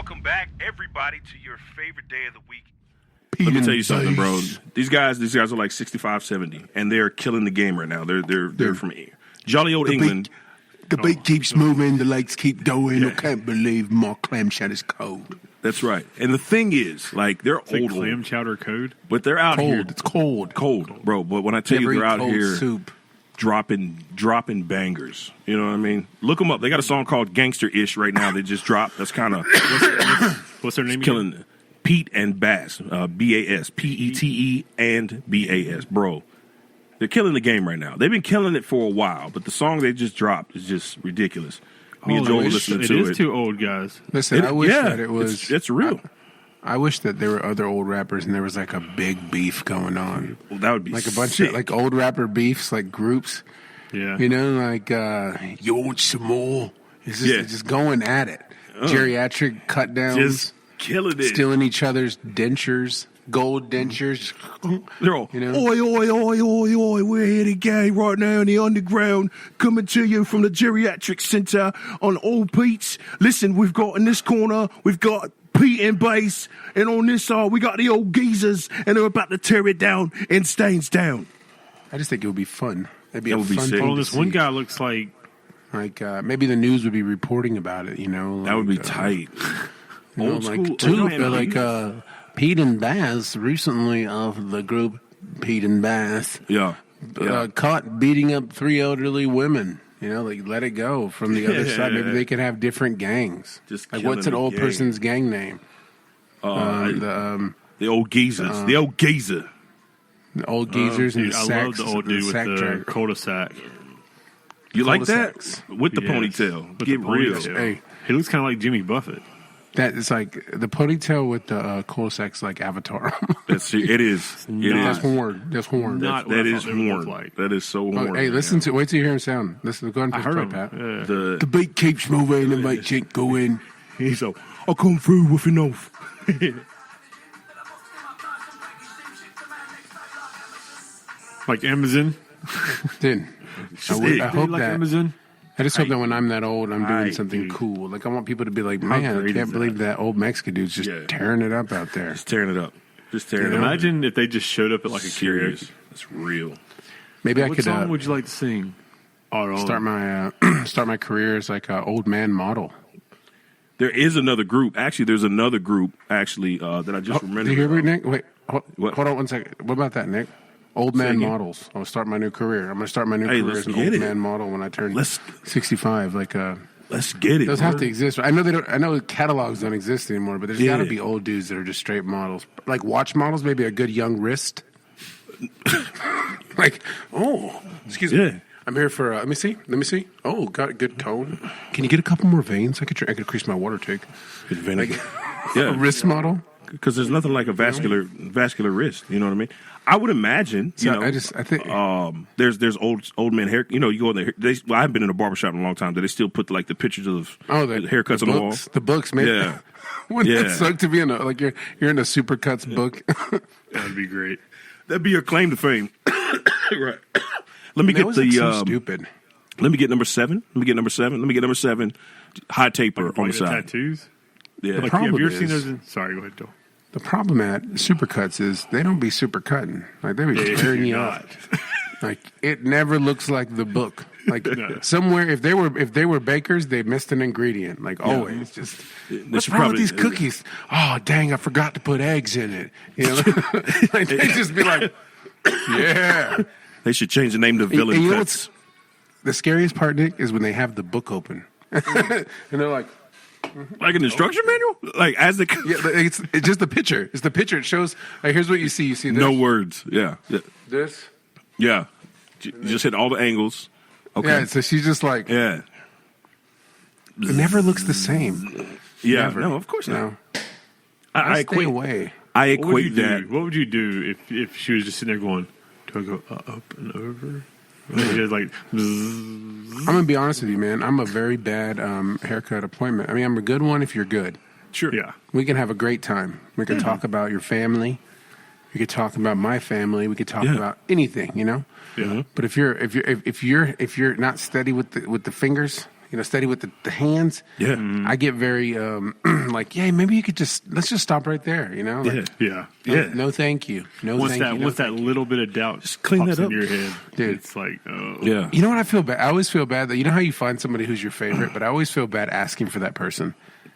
Welcome back, everybody, to your favorite day of the week. Let me tell you something, bro. These guys are like 65, 70, and they're killing the game right now. They're from jolly old England. The beat keeps moving, the lights keep going. I can't believe my clam chowder is cold. That's right. And the thing is, like, they're old. Clam chowder code? But they're out cold. here. It's cold. Cold, bro. But when I tell you they're out here soup. dropping bangers. You know what I mean? Look them up. They got a song called Gangster-ish right now. They just dropped. That's kind of... What's their name killing again? Pete and Bas. B-A-S. P-E-T-E and B-A-S. Bro. They're killing the game right now. They've been killing it for a while, but the song they just dropped is just ridiculous. Me and Joel listening to it. It is too old, guys. Listen, I wish that it was... It's real. I wish that there were other old rappers and there was like a big beef going on. Well, that would be like a bunch sick. of like old rapper beefs, like groups. Yeah. You know, like you want some more? It's just going at it. Geriatric cut downs. Just killing it. Stealing each other's dentures. Gold dentures. They're all, you know? oi, oi, oi, oi, oi, we're here to gang right now in the underground, coming to you from the Geriatric Centre on Old Pete's. Listen, we've got in this corner, we've got Pete and Bas, and on this side, we got the old geezers, and they're about to tear it down and Stains down. I just think it would be fun. It'd be That a would be fun sick. thing Well, to this one see. guy looks like... Like, maybe the news would be reporting about it, you know? That would be tight. You know, Old like, school. Pete and Bas, recently of the group Pete and Bas, Yeah. caught beating up 3 elderly women. You know, like, let it go from the other side. Maybe they could have different gangs. Just like, killing what's an the old gang. person's gang name? The old geezers. The old geezer. The old geezers and Dude, the I sacks. love the old dude with sack the dragger. cul-de-sac. You like that? Cul-de-sacs. With the Yes. ponytail. With Get the real. ponytail. Hey. He looks kind of like Jimmy Buffett. That is like the ponytail with the cul-de-sacs, like Avatar. It is. It is. That's horn. That's horn. Not what That I is thought they would look horn. like. That is so Oh, horn. hey, listen to. Wait till you hear him sound. Listen. Go ahead and I heard play, him. Pat. Yeah. The beat keeps moving and my chick go in. He's so, I'll come through with an oath. Like Amazon. Dude, I sick. hope like that. Amazon. I just hope that when I'm that old, I'm doing Aight, something dude. cool. Like I want people to be like, man, I great can't is believe that old Mexican dude's just tearing it up out there. Just tearing it up. Just tearing it up. Imagine if they just showed up at like a Serious. karaoke. It's real. Maybe I What could song would you like to sing? start my career as like an old man model. There is another group. Actually, there's another group actually that I just remembered. Do you hear me, of. Nick? Wait, What? hold on one second. What about that, Nick? Old man again. models. I'll start my new career. I'm going to start my new Hey, career let's as an get old it. man model when I turn Let's 65. Like, let's get it. those have bro. to exist. I know they don't. I know catalogs don't exist anymore, but there's Yeah. got to be old dudes that are just straight models, like watch models. Maybe a good young wrist. Like, oh, excuse me. Yeah. I'm here for. Let me see. Oh, got a good tone. Can you get a couple more veins? I could increase my water take. Like, a Yeah, wrist model. because there's nothing like a vascular wrist. You know what I mean? I would imagine. You So know, I think. there's old man hair. You know, you go in there. I haven't been in a barbershop in a long time. Do they still put like the pictures of the haircuts on the wall? The books, man. Yeah. Wouldn't Yeah. that suck to be in a you're in a Supercuts book? That'd be great. That'd be your claim to fame. Right. Let me That get was the. like so stupid. Let me get number 7. Let me get number 7. High taper on Like the the side. tattoos. Yeah. Like, problem have you ever seen is- those? Sorry, go ahead, Joel. The problem at Supercuts is they don't be super cutting. Like they be tearing you up. Like it never looks like the book. Like somewhere, if they were bakers, they missed an ingredient. Like always, just what's should wrong probably- with these cookies? Oh dang, I forgot to put eggs in it. You know, like they just be like, yeah. They should change the name to Villain And you know Cuts. what's the scariest part, Nick, is when they have the book open and they're like. Like an instruction manual? Like as the Yeah, it's just the picture. It's the picture. It shows. Like, here's what you see. You see this. no words. Yeah. This. Yeah. You just hit all the angles. Okay. Yeah. So she's just like. Yeah. It never looks the same. Yeah. Never. No, of course not. No. I Stay equate away. I What would you equate do? that. What would you do if she was just sitting there going, "Do I go up and over?" And she was like, I'm gonna be honest with you, man. I'm a very bad haircut appointment. I mean, I'm a good one if you're good. Sure. yeah. We can have a great time. We can talk about your family. We could talk about my family. We could talk Yeah. about anything, you know. Yeah. But if you're not steady with the fingers, steady with the hands. Yeah. I get very like, yeah, maybe you could let's just stop right there. Like, Yeah. No, thank you. No, Once thank you. Once that little bit of doubt just clean pops that up. into your head, Dude. it's like, oh. Yeah. You know what I feel bad? I always feel bad that how you find somebody who's your favorite, but I always feel bad asking for that person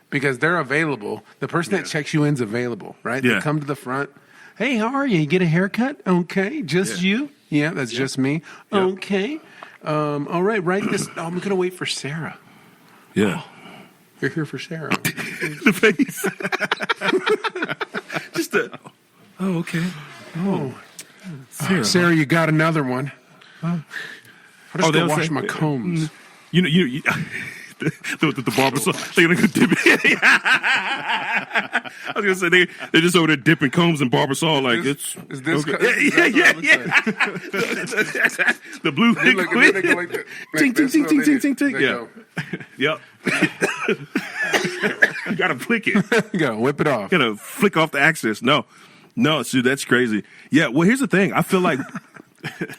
because they're available. The person that checks you in's available, right? Yeah. They come to the front. Hey, how are you? You get a haircut? Okay, just you? Yeah, that's just me. Yeah. Okay. All right, write this. Oh, I'm gonna wait for Sarah. Yeah. You're here for Sarah. The face. Just the. Oh, okay. Oh. Sarah, you got another one. I'll just they'll go wash say- my combs. You the barber saw they're gonna go dip it. I was gonna say they're just over there dipping combs and barber saw like it's Is this okay. Yeah. The blue They go like that. Ting, ting, ting, ting, ting, ting, ting. They Yeah. go. Yep. You gotta flick it. You gotta whip it off. Gotta flick off the axis. No, dude, that's crazy. Yeah. Well, here's the thing. I feel like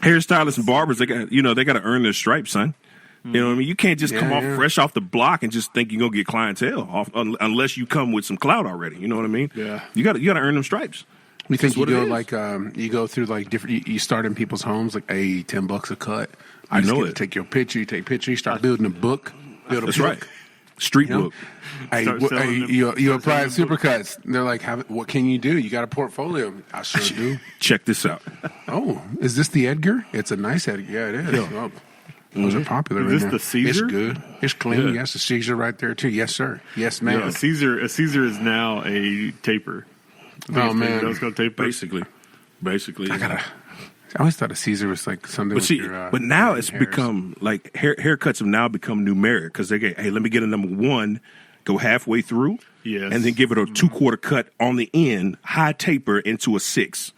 hairstylists and barbers, they got to earn their stripes, son. You know what I mean? You can't just come off fresh off the block and just think you're gonna get clientele off unless you come with some clout already. You know what I mean? Yeah. You got to earn them stripes. You think you what it go is. like you go through like different? You start in people's homes like, hey, $10 a cut. I You just know get to it. take your picture. You take picture. You start building a book. Build a That's book. right. Street You know? book. Hey, Start selling them- you start apply at selling them Supercuts. They're like, what can you do? You got a portfolio. I sure do. Check this out. Oh, is this the Edgar? It's a nice Edgar. Yeah, it is. Oh, those are popular. Is right this now. the Caesar? It's good. It's clean. Yeah. Yes, the Caesar right there too. Yes, sir. Yes, ma'am. Yeah, a Caesar is now a taper. Oh man, That was called taper. Basically. I always thought a Caesar was like something. But with see, your, but now your it's hairs. become like haircuts have now become numeric because they get, hey, let me get a number one, go halfway through, Yes. and then give it a 2/4 cut on the end, high taper into a 6,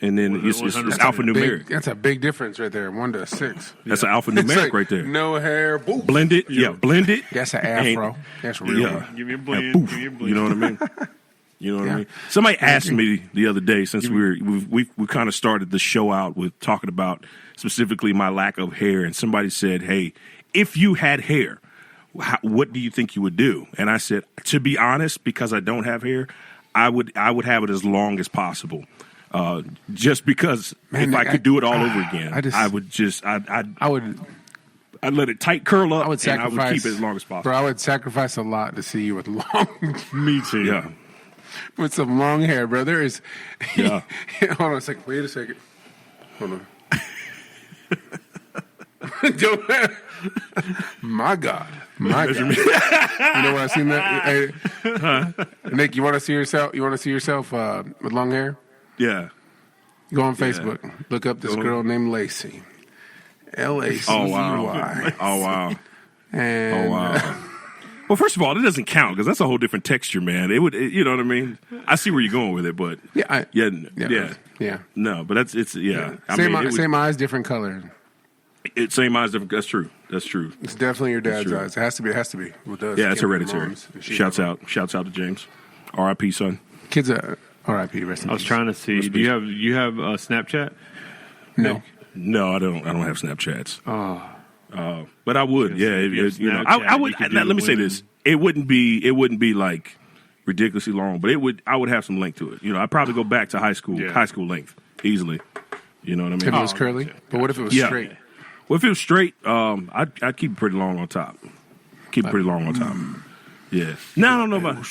and then it's 100%. alphanumeric. That's a big difference right there. 1 to 6. That's an alphanumeric It's like right there. No hair. Boop. Blend it, blend it. That's an and- afro. That's real. Yeah. Give me a And blend. poof, Give me a blend. you know what I mean? You know what Yeah. I mean? Somebody asked me the other day, since we kind of started the show out with talking about specifically my lack of hair, and somebody said, "Hey, if you had hair, what do you think you would do?" And I said, to be honest, because I don't have hair, I would have it as long as possible. Just because Man, if I could do it all over again, I would. I'd let it tight curl up, I would and I sacrifice. would keep it as long as possible. Bro, I would sacrifice a lot to see you with long, Me too. Yeah. with some long hair, bro. There is. Yeah. Hold on a second. Wait a second. Hold on. Don't- My God. My God. You know when I seen that? Hey, Nick, you want to see yourself? You want to see yourself with long hair? Yeah. Go on Facebook. Look up this girl named Lacey. L-A-C-E-Y. Oh wow. Oh wow. And, Oh wow. Well, first of all, it doesn't count because that's a whole different texture, man. It would, you know what I mean? I see where you're going with it, but yeah. yeah. No, but it's yeah. I Same, mean, it would- same eyes, different color. same eyes, different. That's true. That's true. It's definitely your dad's true. eyes. It has to be. It has to be. Well, it does. Yeah, It it's can't be your hereditary. mom's. She Shouts never- out to James. R.I.P. son. Kids are R.I.P. Rest in I was peace. trying to see. Do you have Snapchat? No. No, I don't have Snapchats. But I would. Yeah, you have you know, Snapchat, I would. you could do Let me the say women. this: it wouldn't be like ridiculously long, but I would have some length to it. You know, I'd probably go back to high school length easily. You know what I mean? If it was curly, but what if it was Yeah. straight? Well, if it was straight, I'd keep it pretty long on top. Keep it pretty long on top. Yeah. Now I don't know about.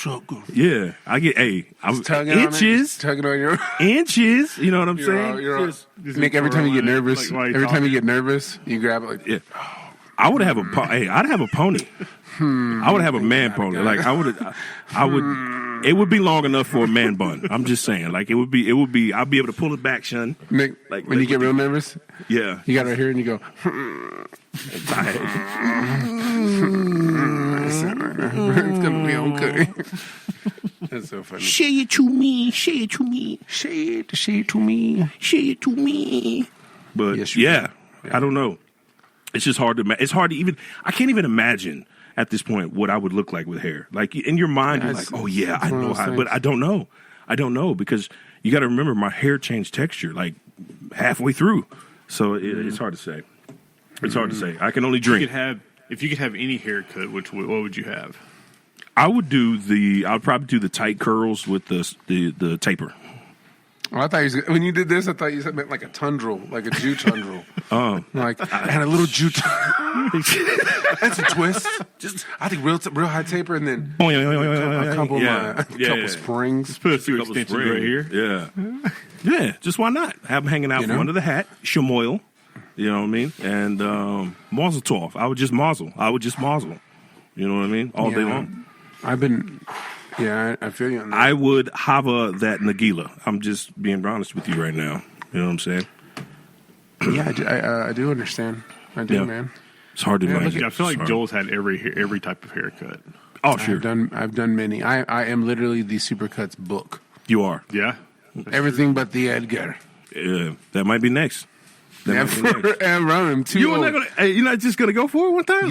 Yeah, I get I'm Tugging on it, inches, tugging on your. inches. You know what I'm saying? You're Just- Nick, every time you get nervous, Like, every time you get nervous, you grab it like. yeah. I would have I'd have a pony. I would have a man pony. Like I would. It would be long enough for a man bun. I'm just saying. Like it would be. I'll be able to pull it back, son. Nick, Like, when you get real nervous, Yeah. you got it right here and you go. It's gonna be okay. That's so funny. Say it to me. Say it to me. Say it to me. Say it to me. But Yes, you yeah, can. I don't know. It's just hard to. It's hard to even. I can't even imagine at this point what I would look like with hair. Like in your mind, you're it's- like, oh yeah, it's I one of know those how, things. but I don't know. I don't know because you got to remember my hair changed texture like halfway through, so it's hard to say. It's hard to say. I can only You drink. could have If you could have any haircut, what would you have? I would probably do the tight curls with the taper. Oh, I thought when you did this, I thought you meant like a tundral, like a Jew tundral. Like I had a little Jew That's a twist. I think real high taper and then a couple springs. Just put a few extensions right here. Yeah. Yeah, just why not? Have them hanging out from under the hat, shamoil, you know what I mean? And mazel tov. I would just mazel. You know what I mean? All day long. I feel you on that. I would hava that Nagila. I'm just being honest with you right now. You know what I'm saying? Yeah, I do understand. I do, man. It's hard to imagine. I feel like Joel's had every type of haircut. Oh, sure. I've done many. I am literally the Supercuts book. You are. Yeah. Everything but the Edgar. Yeah, that might be next. I'm too old. You're not just gonna go for it one time?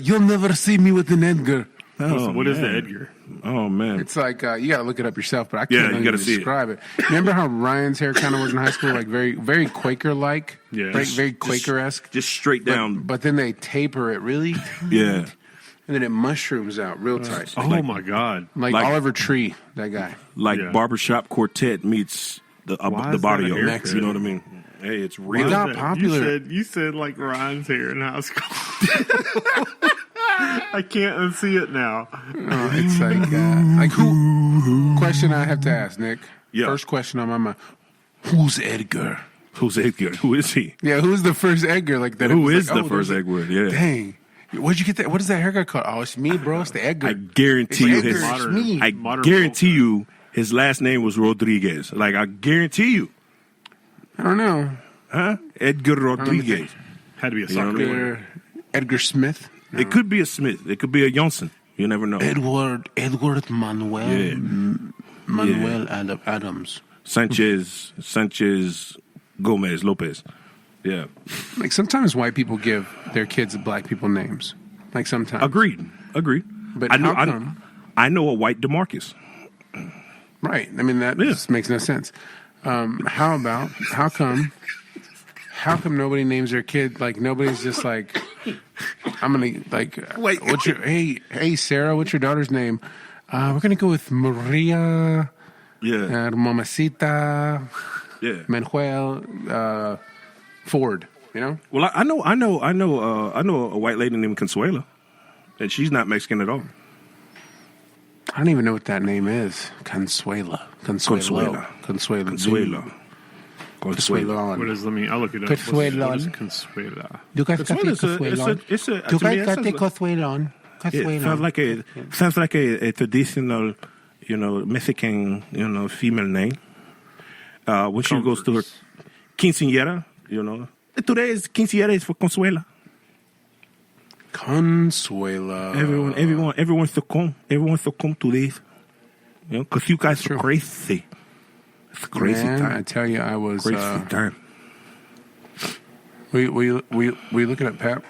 You'll never see me with an Edgar. What is the Edgar? Oh man, it's like you got to look it up yourself, but I can't you gotta describe it. Remember how Ryan's hair kind of was in high school, like very, very Quaker-like, very Quaker-esque, just straight down. But then they taper it really, and then it mushrooms out real tight. Oh my god, like Oliver Tree, that guy, Barbershop Quartet meets the body of next. You know what I mean? Hey, it's real. It got popular. You said like Ryan's hair in high school. I can't unsee it now. It's like who? Question I have to ask, Nick. Yeah. First question on my mind: who's Edgar? Who's Edgar? Who is he? Yeah, who's the first Edgar? Like that? Who is the first Edgar? Yeah. Dang. Where'd you get that? What is that haircut called? Oh, it's me, bro. It's the Edgar. I guarantee you his. I guarantee you his last name was Rodriguez. Like I guarantee you. I don't know. Huh? Edgar Rodriguez. Had to be a soccer player. Edgar Smith. No. It could be a Smith. It could be a Johnson. You never know. Edward Manuel. Manuel Adams. Sanchez Gomez Lopez. Yeah. Like sometimes white people give their kids black people names. Like sometimes. Agreed. But I know a white DeMarcus. Right. I mean that just makes no sense. How come nobody names their kid, like nobody's just like, I'm gonna like, wait, what's your hey Sarah, what's your daughter's name? We're gonna go with Maria, Mamacita, Manuel, Ford. You know? Well, I know a white lady named Consuela, and she's not Mexican at all. I don't even know what that name is. Consuela. What is? Let me. I'll look it up. Consuelon. What is Consuela? It sounds like a traditional, Mexican, female name. When she goes to her quinceañera, today's quinceañera is for Consuela. Consuela. Everyone's to come to this. Because you guys are crazy. It's crazy time. I tell you, I was crazy time. Were you looking at Pep?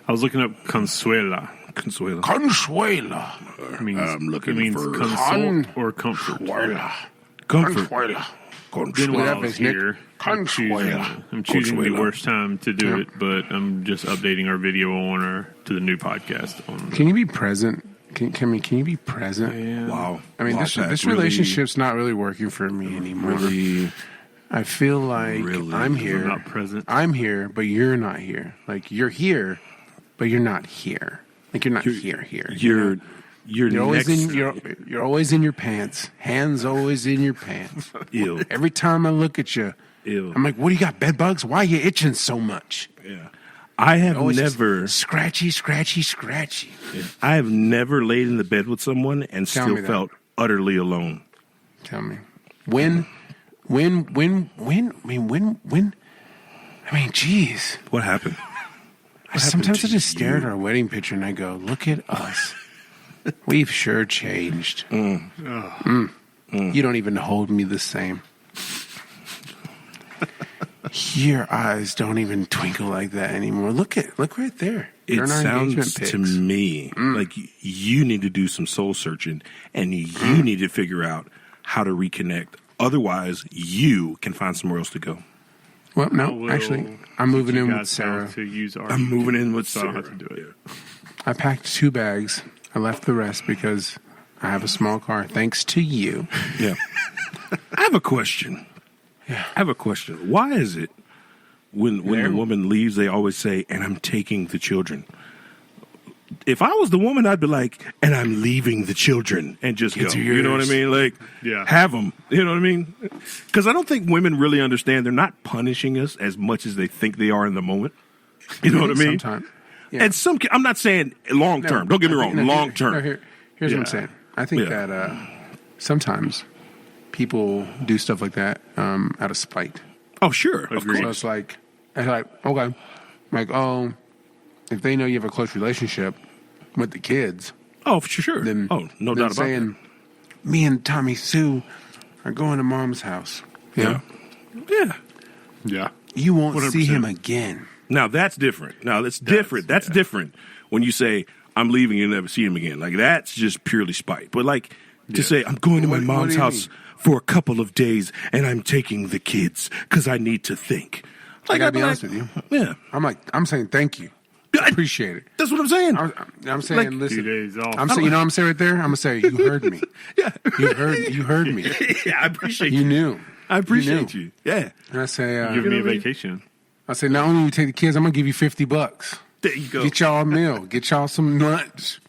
I was looking up Consuela. Consuela. I'm looking for console or comfort. Comfort. Then while I was here, I'm choosing the worst time to do it, but I'm just updating our video to the new podcast. Can you be present? Can you be present? Yeah. Wow. I mean, this relationship's not really working for me anymore. Really, I feel like I'm here. I'm not present. I'm here, but you're not here. Like you're here, but you're not here. Like you're not here. You're always in your pants. Hands always in your pants. Ew. Every time I look at you, I'm like, what do you got? Bed bugs? Why are you itching so much? Yeah. I have never scratchy. Yeah. I have never laid in the bed with someone and still felt utterly alone. Tell me. When? I mean, geez. What happened? Sometimes I just stare at our wedding picture and I go, look at us. We've sure changed. You don't even hold me the same. Your eyes don't even twinkle like that anymore. Look right there. It sounds to me like you need to do some soul searching and you need to figure out how to reconnect. Otherwise, you can find somewhere else to go. Well, no, actually, I'm moving in with Sarah. To use our I'm moving in with so I Sarah. don't have to do it. I packed 2 bags. I left the rest because I have a small car, thanks to you. Yeah. I have a question. Yeah. I have a question. Why is it when the woman leaves, they always say, "And I'm taking the children"? If I was the woman, I'd be like, "And I'm leaving the children," and just Kids go. are You know what I yours. mean? Like, have them. You know what I mean? Because I don't think women really understand. They're not punishing us as much as they think they are in the moment. You know what I mean? Sometimes. Yeah. And I'm not saying long term. Don't get me wrong. Long term. Here's what I'm saying. I think that sometimes people do stuff like that out of spite. Oh, sure. Of Agreed. So course. it's like, okay. Like, oh, if they know you have a close relationship with the kids, Oh, for sure. then No then doubt about saying, me and Tommy Sue are going to Mom's house. that. Yeah. Yeah. You won't 100%. see him again. Now that's different. Now that's different. That's different when you say I'm leaving, you'll never see him again. Like that's just purely spite. But like to say I'm going to my What mom's do you house mean? for a couple of days and I'm taking the kids because I need to think. I gotta I'd be like, honest with you. Yeah, I'm saying thank you. I- Appreciate it. that's what I'm saying. I'm saying, Like, 2 listen. days off. I'm saying, you know what I'm saying right there? I'm gonna say, you heard me. Yeah, You heard me. yeah. I appreciate You you. knew. I appreciate knew. you. Yeah, And I say, Give me a what I mean? vacation. I say, not only you take the kids, I'm gonna give you $50. there you go. Get y'all a meal. Get y'all some lunch.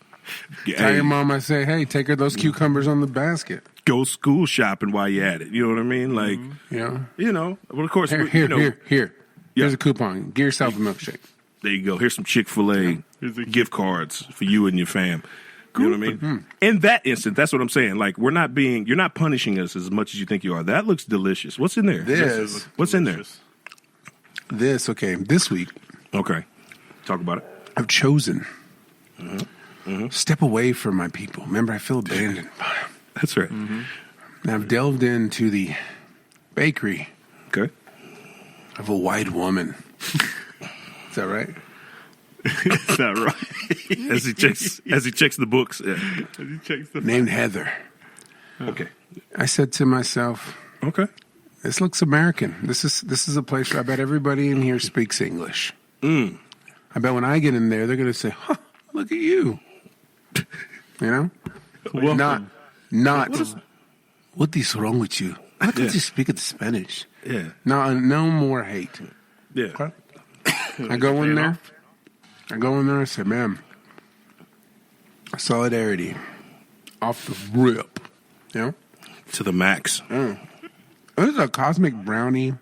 Tell your mom, I say, hey, take her those cucumbers on the basket. Go school shopping while you're at it. You know what I mean? Like, You know? well, of course, Here. you know, Here's Yeah. a coupon. Get yourself a milkshake. There you go. Here's some Chick-fil-A Here's a- gift cards for you and your fam. You know what I mean? In that instant, that's what I'm saying. Like, you're not punishing us as much as you think you are. That looks delicious. What's in there? What's in there? This week, Okay. Talk about it. I've chosen step away from my people. Remember, I feel abandoned by them. That's right. And I've delved into the bakery Okay. of a white woman. Is that right? Is that right? As he checks the books. Yeah. He checks the Named Heather. Okay. I said to myself, Okay. this looks American. This is a place where I bet everybody in here speaks English. I bet when I get in there, they're going to say, huh, look at you. You know? Welcome. Not, what is wrong with you? Why don't you speak the Spanish? Yeah. No more hate. Yeah. I go in there. I say, ma'am, solidarity off the rip. You know? To the max. This is a cosmic brownie.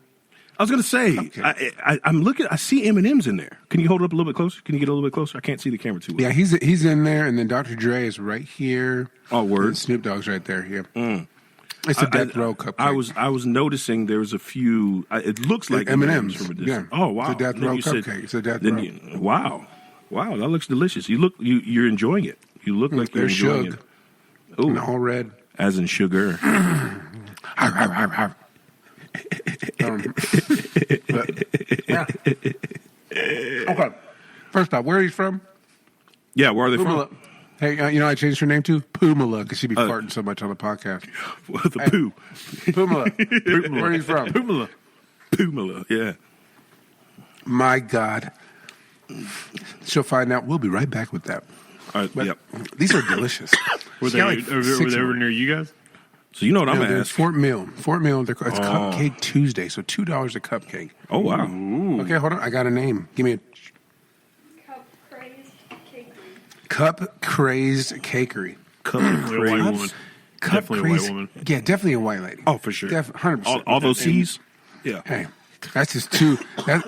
I was gonna say, Okay. I'm looking. I see M&Ms in there. Can you hold it up a little bit closer? Can you get a little bit closer? I can't see the camera too well. Yeah, he's in there, and then Dr. Dre is right here. Oh, word. And Snoop Dogg's right there. Yeah, it's a death row cupcake. I was noticing there was a few. It looks like M&Ms, from a distance. yeah. Oh wow! It's a death And then row you said- cupcake. It's a death then row. Wow, that looks delicious. You're enjoying it. You look like you're They're enjoying shug. it. Ooh, And all red. as in sugar. Yeah. Okay. First off, where are you from? Yeah, where are they Pumala. from? Hey, you know I changed her name to Pumala because she'd be farting so much on the podcast. Well, the poo. Pumala. Where are you from? Pumala. Pumala. Yeah. My God. She'll find out. We'll be right back with that. But Yep. these are delicious. Were She they, got like were six they of ever them. near you guys? So you know what I'm No, gonna there's ask? Fort Mill. It's Cupcake Tuesday, so $2 a cupcake. Oh wow. Okay, hold on. I got a name. Give me a Cup Crazed Cakery. Cup Crazed Cakery. A white woman. Cup Definitely a white Crazed. woman. Yeah, definitely a white lady. Oh, for sure. 100%. All those C's. Yeah. Hey, that's just too. That's.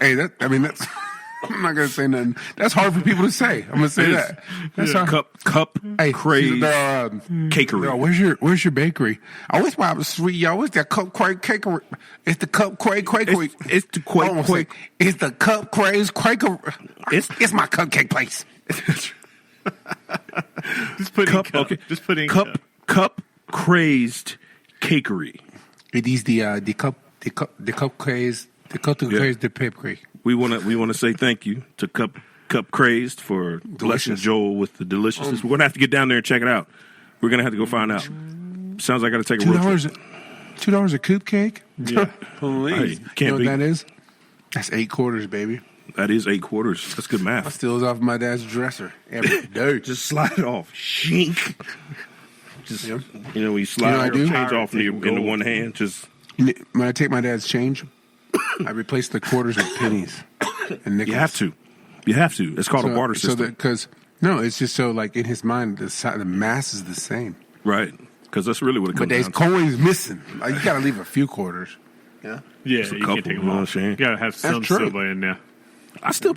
I'm not gonna say nothing. That's hard for people to say. I'm gonna say that. That's hard. Cup Hey, craze cakery. Girl, where's your bakery? I wish mine was sweet, y'all. What's that Cup Craze Cakery? It's the Cup Craze Cakery. It's the Quake. It's the Cup Craze Cakery. It's my cupcake place. Just put Cup. in cup. Okay. Just put in Cup crazed cakery. It is the Cup Craze the Cakery. We want to say thank you to Cup Crazed for blessing Delicious. Joel with the deliciousness. We're gonna have to get down there and check it out. We're gonna have to go find out. Sounds like I got to take a road trip. $2 a coupe cake? Yeah. Hey, You know can't what be. that is? That's 8 quarters, baby. That is 8 quarters. That's good math. I steals off my dad's dresser every day. Just slide it off. Shink. Just, you know, when you slide I do? change off in the one hand, just... When I take my dad's change, I replace the quarters with pennies and nickels. You have to. You have to. It's called a barter system. No, it's just so, like, in his mind, the mass is the same. Right. Because that's really what it comes down to. But there's coins missing. Like, you got to leave a few quarters. Yeah, you can't take them all. You got to have some silver in there. I still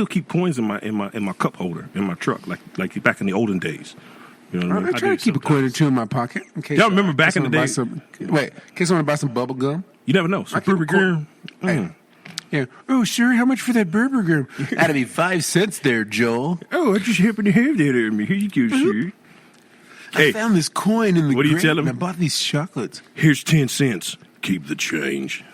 keep coins in my cup holder in my truck, like back in the olden days. You know what I mean? I try to keep a coin or two in my pocket. In case, y'all remember back in the day? In case I want to buy some bubble gum. You never know. Some Burger Gum. Yeah. Oh, sir, how much for that Burger Gum? That'd be 5 cents there, Joel. Oh, I just happen to have that on me. Here you go, sir. I found this coin in the what do you tell him? I bought these chocolates. Here's 10 cents. Keep the change.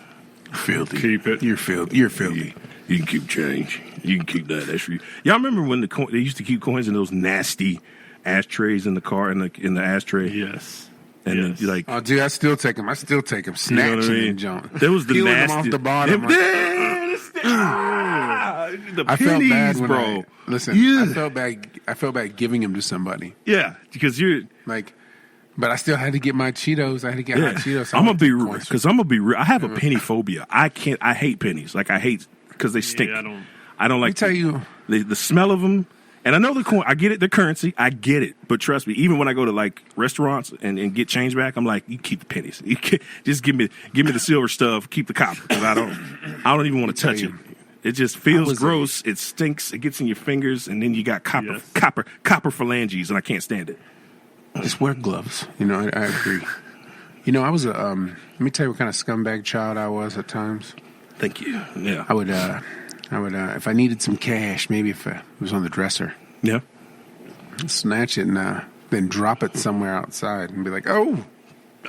Filthy. Keep it. You're filthy. You can keep change. You can keep that. That's for you. Y'all remember when they used to keep coins in those nasty ashtrays in the car, in the ashtray? Yes. And then you oh, dude, I still take them. Snatching you know what I mean? and junk. There was the peeling nasty them off the bottom. I felt bad when bro. I felt bad giving them to somebody. Yeah, because you're like, but I still had to get my Cheetos. I had to get hot Cheetos. I'm gonna be real because I'm gonna be real. I have a penny phobia. I hate pennies. Like I hate because they stink. Yeah, I don't like. Let me tell you the smell of them. And I know the coin. I get it. The currency. I get it. But trust me, even when I go to like restaurants and get change back, I'm like, you keep the pennies. You just give me the silver stuff. Keep the copper because I don't even want to touch it. It just feels gross. It stinks. It gets in your fingers, and then you got copper phalanges, and I can't stand it. Just wear gloves. You know, I agree. You know, I was let me tell you what kind of scumbag child I was at times. Thank you. Yeah. I would, if I needed some cash, maybe if it was on the dresser. Yeah. Snatch it and then drop it somewhere outside and be like, oh,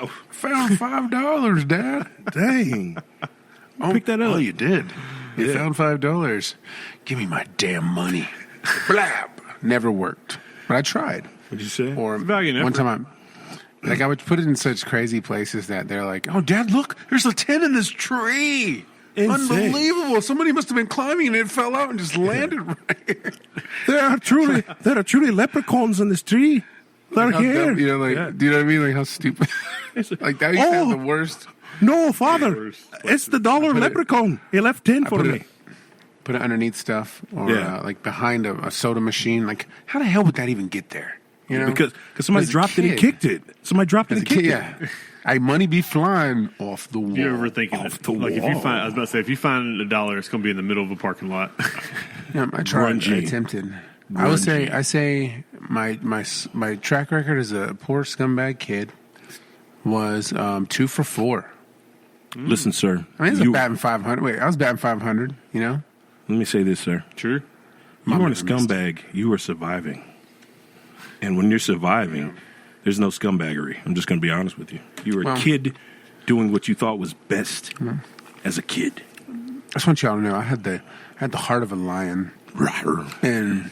I found $5, Dad. Dang. Pick that up. Oh, you did. You found $5. Give me my damn money. Blab. Never worked. But I tried. What'd you say? Or one time I would put it in such crazy places that they're like, oh, Dad, look, there's a 10 in this tree. Insane. Unbelievable. Somebody must have been climbing and it fell out and just landed right here. There are truly leprechauns in this tree. They're here. Do you know what I mean? Like how stupid. Like that used to have the worst. No, Father. It's the dollar leprechaun. He left 10 for me. Put it underneath stuff or like behind a soda machine. Like how the hell would that even get there? You know? Because somebody dropped it and kicked it. Somebody dropped it and kicked it. Yeah. Money be flying off the wall. If you're ever thinking off the wall. If you find, I was about to say, if you find $1, it's going to be in the middle of a parking lot. Yeah, I tried. I attempted. I say my track record as a poor scumbag kid was 2 for 4. Listen, sir. I mean, it's batting 500. Wait, I was batting 500. You know. Let me say this, sir. Sure. You weren't a scumbag. You were surviving. And when you're surviving, there's no scumbaggery. I'm just going to be honest with you. You were a kid doing what you thought was best as a kid. I just want y'all to know I had the heart of a lion. And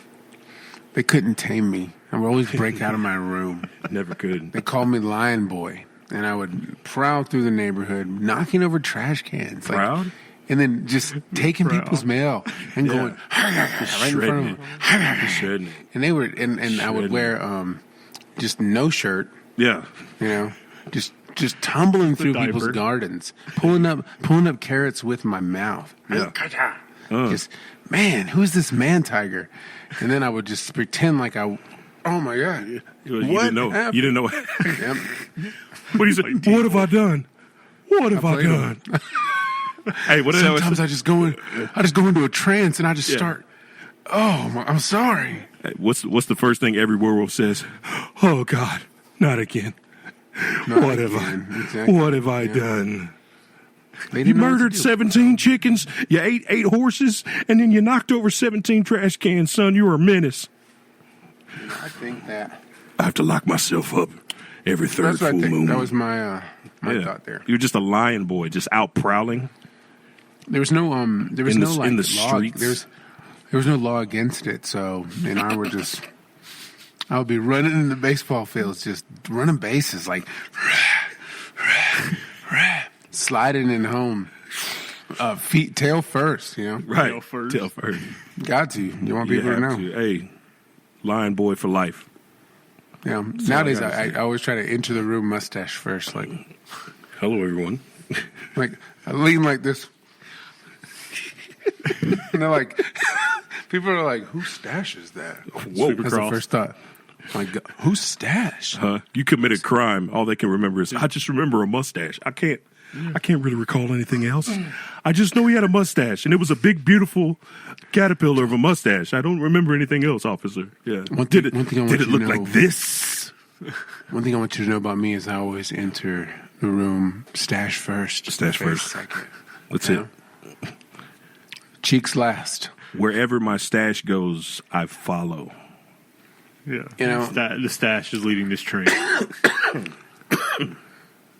they couldn't tame me. I would always break out of my room. Never could. They called me Lion Boy. And I would prowl through the neighborhood, knocking over trash cans. Proud? And then just taking people's mail and going right in front of them. And they were, and I would wear just no shirt. Yeah. You know, just tumbling through people's gardens, pulling up carrots with my mouth. Yeah. Just, man, who's this man tiger? And then I would just pretend like oh my God. You didn't know. Happened? You didn't know. Yep. What do you say? What have I done? What have I done? Hey, what sometimes I just go into a trance and I just start. Oh, I'm sorry. Hey, what's the first thing every werewolf says? Oh God, not again. What have I done? You murdered 17 chickens, you ate 8 horses, and then you knocked over 17 trash cans, son. You were a menace. I think that I have to lock myself up every third full moon. That was my thought there. You were just a lion boy, just out prowling. There was no in the streets. There was no law against it, so I would be running in the baseball fields, just running bases, like sliding in home. Tail first, you know. Right. Tail first. Got to. You want people to know. Hey, lion boy for life. Yeah. Nowadays, I always try to enter the room mustache first. Like, hello, everyone. Like, I lean like this. And they're like, people are like, whose stash is that? Whoa. That's the first thought. Like, whose stash? You committed crime. All they can remember is, I just remember a mustache. I can't really recall anything else. I just know he had a mustache, and it was a big, beautiful caterpillar of a mustache. I don't remember anything else, officer. Yeah. Did it look like this? One thing I want you to know about me is I always enter the room stash first. Stash first. Second. That's it. Cheeks last. Wherever my stash goes, I follow. Yeah. You know, the stash is leading this train.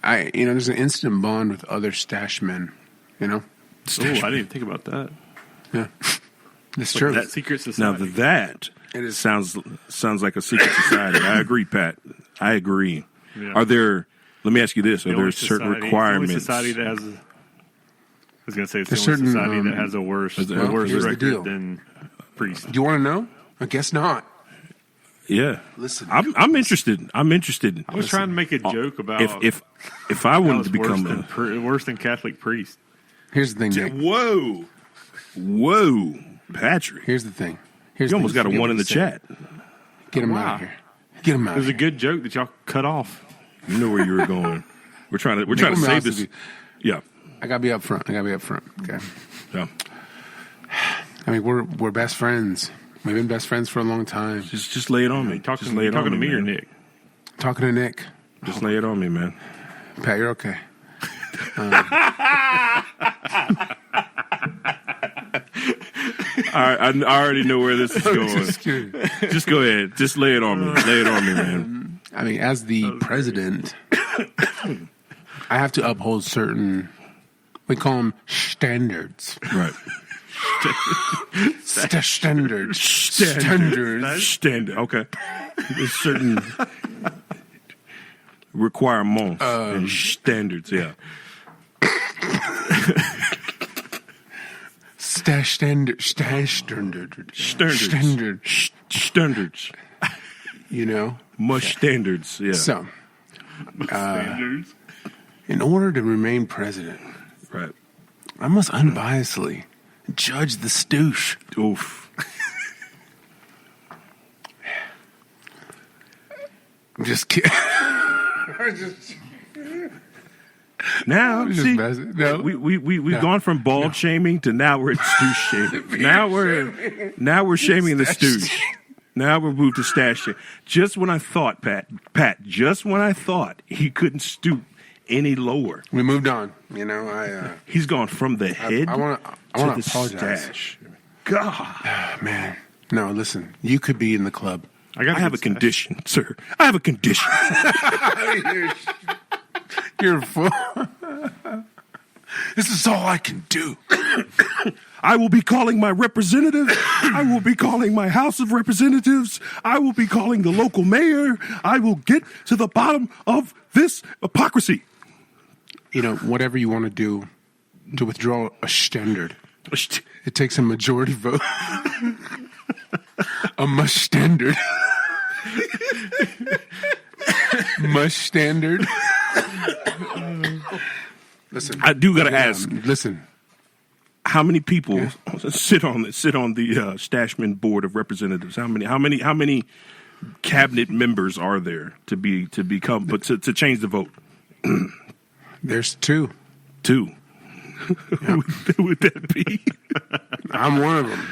There's an instant bond with other Stache-Men, you know? Oh, I didn't even think about that. Yeah. It's true. That secret society. Now that sounds like a secret society. I agree, Pat. I agree. Yeah. Let me ask you this, are there certain requirements? It's the only society that has I was going to say it's There's the only certain, society that has a worse here's the record deal. than priest. Do you want to know? I guess not. Yeah. Listen. I'm interested. I was trying to make a joke about if I wanted to become worse than Catholic priest. Here's the thing, Nick. Whoa, Patrick. Here's the thing. You almost got a one in the chat. Get him out of here. Get him out. It was a good joke that y'all cut off. You know where you were going. We're trying to save this. Yeah. I gotta be up front. Okay. Yeah. I mean, we're best friends. We've been best friends for a long time. Just lay it on me. Talking to me or Nick? Talking to Nick. Just lay it on me, man. Pat, you're okay. I already know where this is going. Just go ahead. Just lay it on me. Lay it on me, man. I mean, as the president, I have to uphold certain, we call them standards. Right. Standards. Standard. Okay. There's certain requirements and standards. Yeah. Standards. You know? Mush standards. Yeah. So, Standards. in order to remain president, Right. I must unbiasedly judge the stoosh. Oof. I'm just kidding. Now, see, No. we've gone from bald shaming to now we're at stoosh shaming. Now we're shaming the stoosh. Now we're moved to stash. Just when I thought, Pat, just when I thought he couldn't stoop any lower, We moved on. You know, he's gone from the head I want to to the apologize. stash. God, Man, no, listen. You could be in the club. I have a condition, sir. I have a condition. You're full. This is all I can do. I will be calling my representative. I will be calling my House of Representatives. I will be calling the local mayor. I will get to the bottom of this hypocrisy. You know, whatever you want to do to withdraw a standard, it takes a majority vote. A mush standard. Mush standard. Listen, I do gotta ask. Listen, How many people sit on the Stache-Men board of representatives? How many cabinet members are there to change the vote? there's two. Two. Who would that be? I'm one of them.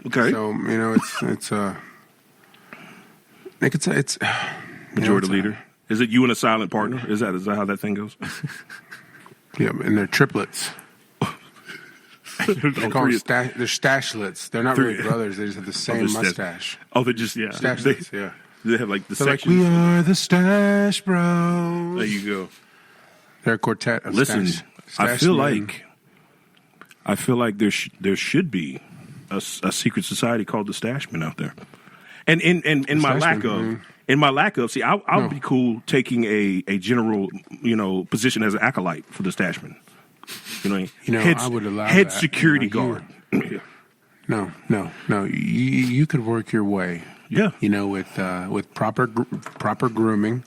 Okay. So you know, it's Majority leader. Is it you and a silent partner? Is that how that thing goes? Yeah, and they're triplets. They're called they're stashlets. They're not really brothers. They just have the same mustache. Oh, they're just Stashlets, yeah. They have like the They're like, sections. we are the Stash Bros. There you go. They're a quartet of Listen, I feel men. like there should be a secret society called the Stache-Men out there. And in my lack of in my lack of, I'll be cool taking a general, position as an acolyte for the Stache-Men. I would allow head that. security guard. No. You could work your way. Yeah. With proper grooming.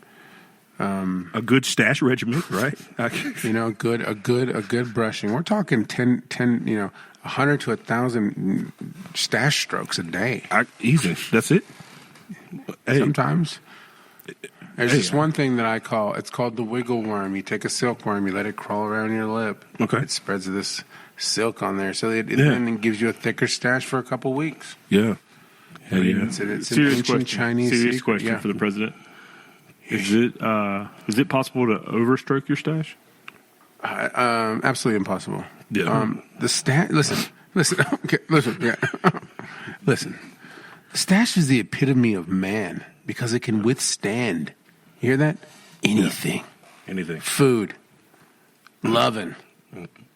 A good stash regiment, right? A good brushing. We're talking 10 100 to 1,000 stash strokes a day. Easy. That's it. Hey. Sometimes. There's this one thing that I call, it's called the wiggle worm. You take a silkworm, you let it crawl around your lip. Okay. It spreads this silk on there, so it then gives you a thicker stash for a couple weeks. Yeah. Hell yeah. It's an ancient Chinese Serious secret. question for the president. Is it possible to overstroke your stash? Absolutely impossible. Yeah. The stash. Listen. Okay, listen. Yeah. Listen. The stash is the epitome of man because it can withstand. You hear that? Anything. Yeah. Anything. Food. Loving.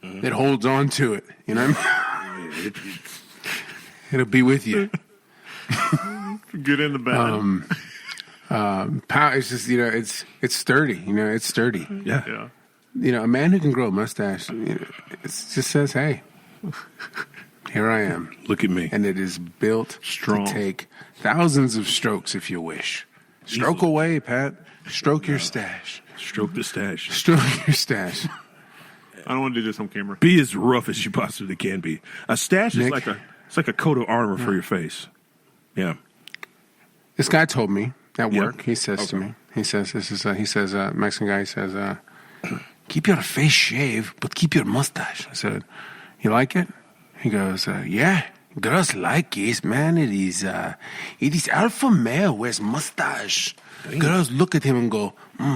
It holds on to it. You know what I mean? It'll be with you. Good in the bad. It's just it's sturdy. It's sturdy. Yeah. A man who can grow a mustache, it just says, "Hey, here I am. Look at me." And it is built Strong. to take thousands of strokes if you wish. Stroke away, Pat. Stroke your stash. Stroke the stash. Stroke your stash. I don't want to do this on camera. Be as rough as you possibly can be. A stash is Nick? like a coat of armor for your face. Yeah. This guy told me at Yeah. work. He says to me, Mexican guy. He says, keep your face shaved, but keep your mustache. I said, you like it? He goes, yeah. Girls like it, man. It is alpha male wears mustache. Girls look at him and go,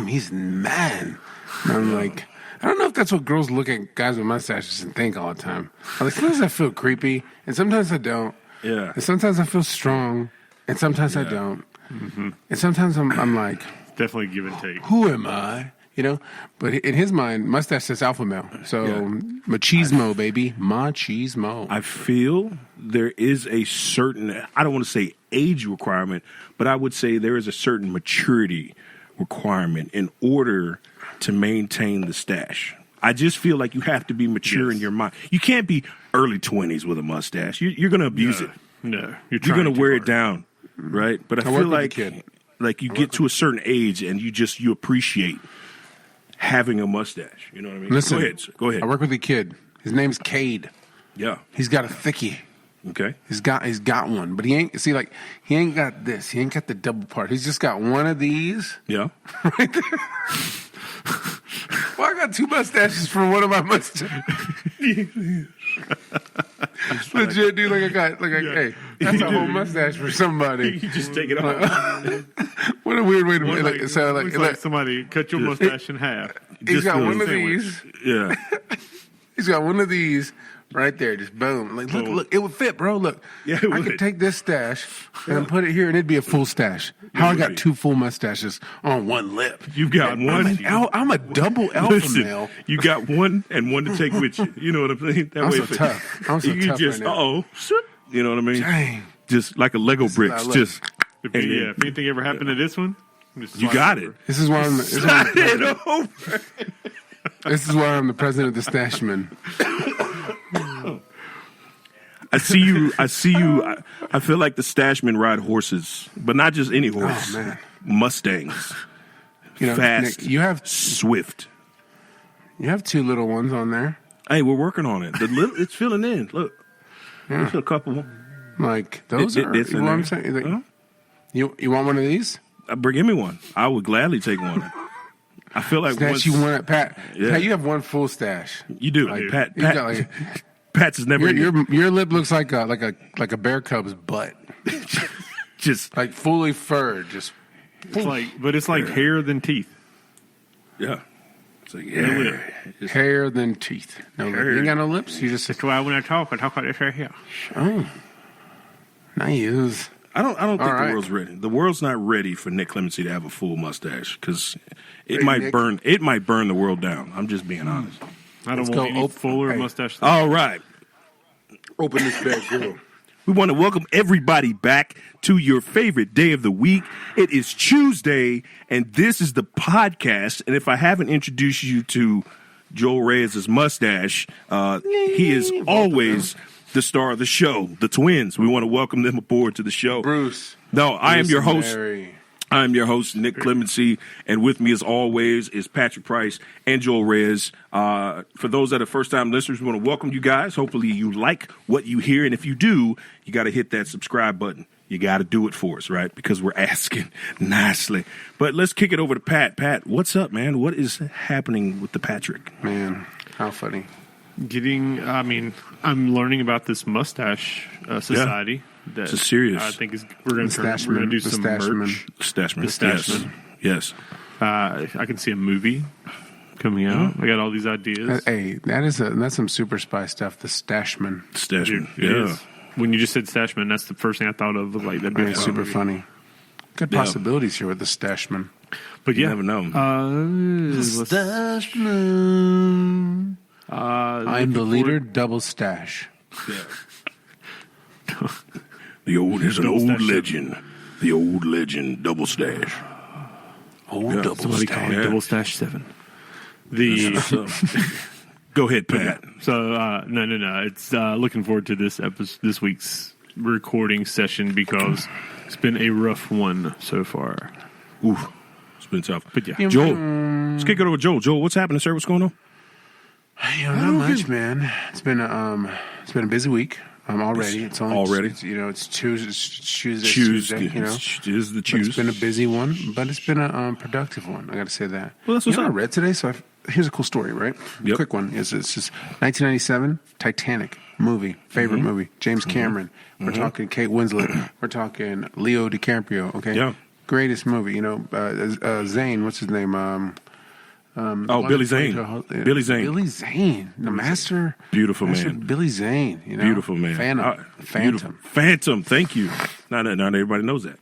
he's man. And I'm like, I don't know if that's what girls look at guys with mustaches and think all the time. Like, sometimes I feel creepy, and sometimes I don't. Yeah. And sometimes I feel strong, and sometimes I don't. Mm-hmm. And sometimes I'm like, Definitely give and take. who am I? But in his mind, mustache says alpha male. So machismo, baby, machismo. I feel there is a certain, I don't want to say age requirement, but I would say there is a certain maturity requirement in order to maintain the stash. I just feel like you have to be mature in your mind. You can't be early 20s with a mustache. You're going to abuse it. No, You're going to wear it down, right? But I feel like you get to a certain age and you appreciate having a mustache. You know what I mean? Listen, Go ahead. I work with a kid. His name's Cade. Yeah. He's got a thickie. Okay. He's got one, but he ain't got this. He ain't got the double part. He's just got one of these. Yeah. Right there. Well, I got two mustaches for one of my mustaches. Legit, dude. Hey, that's a whole mustache for somebody. You just take it off. What a weird way to looks like somebody cut your mustache in half. He's got one of these. Yeah. He's got one of these right there. Just boom. Like, look, it would fit, bro. Look, Yeah, it I would. could take this stash and put it here, and it'd be a full stash. How I got two full mustaches on one lip? You've got one. I'm a double alpha Listen, male. you got one and one to take with you. You know what I'm saying? That I'm way so if it- tough. I'm so you tough just, right now. you know what I mean? Dang. Just like a Lego bricks. look. Just If anything ever happened to this one, just you slide got over. it. This is why I'm. This is why I'm, Slide it over. this is why I'm the president of the Stache-Men. I see you. I feel like the Stache-Men ride horses, but not just any horse. Oh, man. Mustangs. Fast. Nick, you have Swift. two little ones on there. Hey, we're working on it. It's filling in. Look. There's a couple. Like those It's are. You in know what I'm there. saying? Like, Huh? you want one of these? Give me one. I would gladly take one. I feel like Stash once you want it, Pat? Yeah. Pat, you have one full stash. you do. Like, Pat. you got like- Pat's is never Your lip looks like a bear cub's butt, just like fully furred. Just It's like hair than teeth. yeah. It's like No lip. hair than teeth. No, lip. You ain't got no lips. You just That's why when I talk like this right here. nice. I don't think All right. the world's ready. The world's not ready for Nick Clemency to have a full mustache because it Hey, might Nick. burn. It might burn the world down. I'm just being honest. I don't Let's want go any fuller hey. mustache. All right. Open this bag, girl. We want to welcome everybody back to your favorite day of the week. It is Tuesday, and this is the podcast. And if I haven't introduced you to Joel Reyes' mustache, he is always the star of the show, the twins. We want to welcome them aboard to the show. Bruce. No, I am your host. Mary. I'm your host, Nick Clemency, and with me, as always, is Patrick Price and Joel Reyes. For those that are first-time listeners, we want to welcome you guys. Hopefully you like what you hear, and if you do, you got to hit that subscribe button. You got to do it for us, right? Because we're asking nicely. But let's kick it over to Pat. Pat, what's up, man? What is happening with the Patrick? Man, how funny. I'm learning about this mustache society. Yeah. That it's serious. I think we're going to do some merch. Stache-Men. The Stache-Men. Yes. I can see a movie coming out. I got all these ideas. Hey, that's some super spy stuff. The Stache-Men. Stache-Men. It is. When you just said Stache-Men, that's the first thing I thought of. Like that'd be super funny. Good possibilities here with the Stache-Men. But you never know. Stache-Men. I'm the leader. Double stash. Yeah. There's an old legend. The old legend, Double Stache. Double Somebody stash. call it Double Stash 7. Go ahead, Pat. So no. It's looking forward to this week's recording session because it's been a rough one so far. Ooh, it's been tough. But yeah, Joel, let's kick it over to Joel. Joel, what's happening, sir? What's going on? Not much, man. It's been a busy week. Already. It's only it's Tuesday. You know, It's the Tuesday. It's been a busy one, but it's been a productive one. I got to say that. Well, that's what's I up. read today. So here's a cool story, right? Yep. Quick one is it's just 1997 Titanic movie, favorite movie. James Cameron. We're talking Kate Winslet. We're talking Leo DiCaprio. Okay. Yeah. Greatest movie. You know, Zane. What's his name? Billy Zane. Billy Zane. Billy Zane, the master. Beautiful master man. Billy Zane. You know? Beautiful man. Phantom. Phantom. Thank you. Not everybody knows that.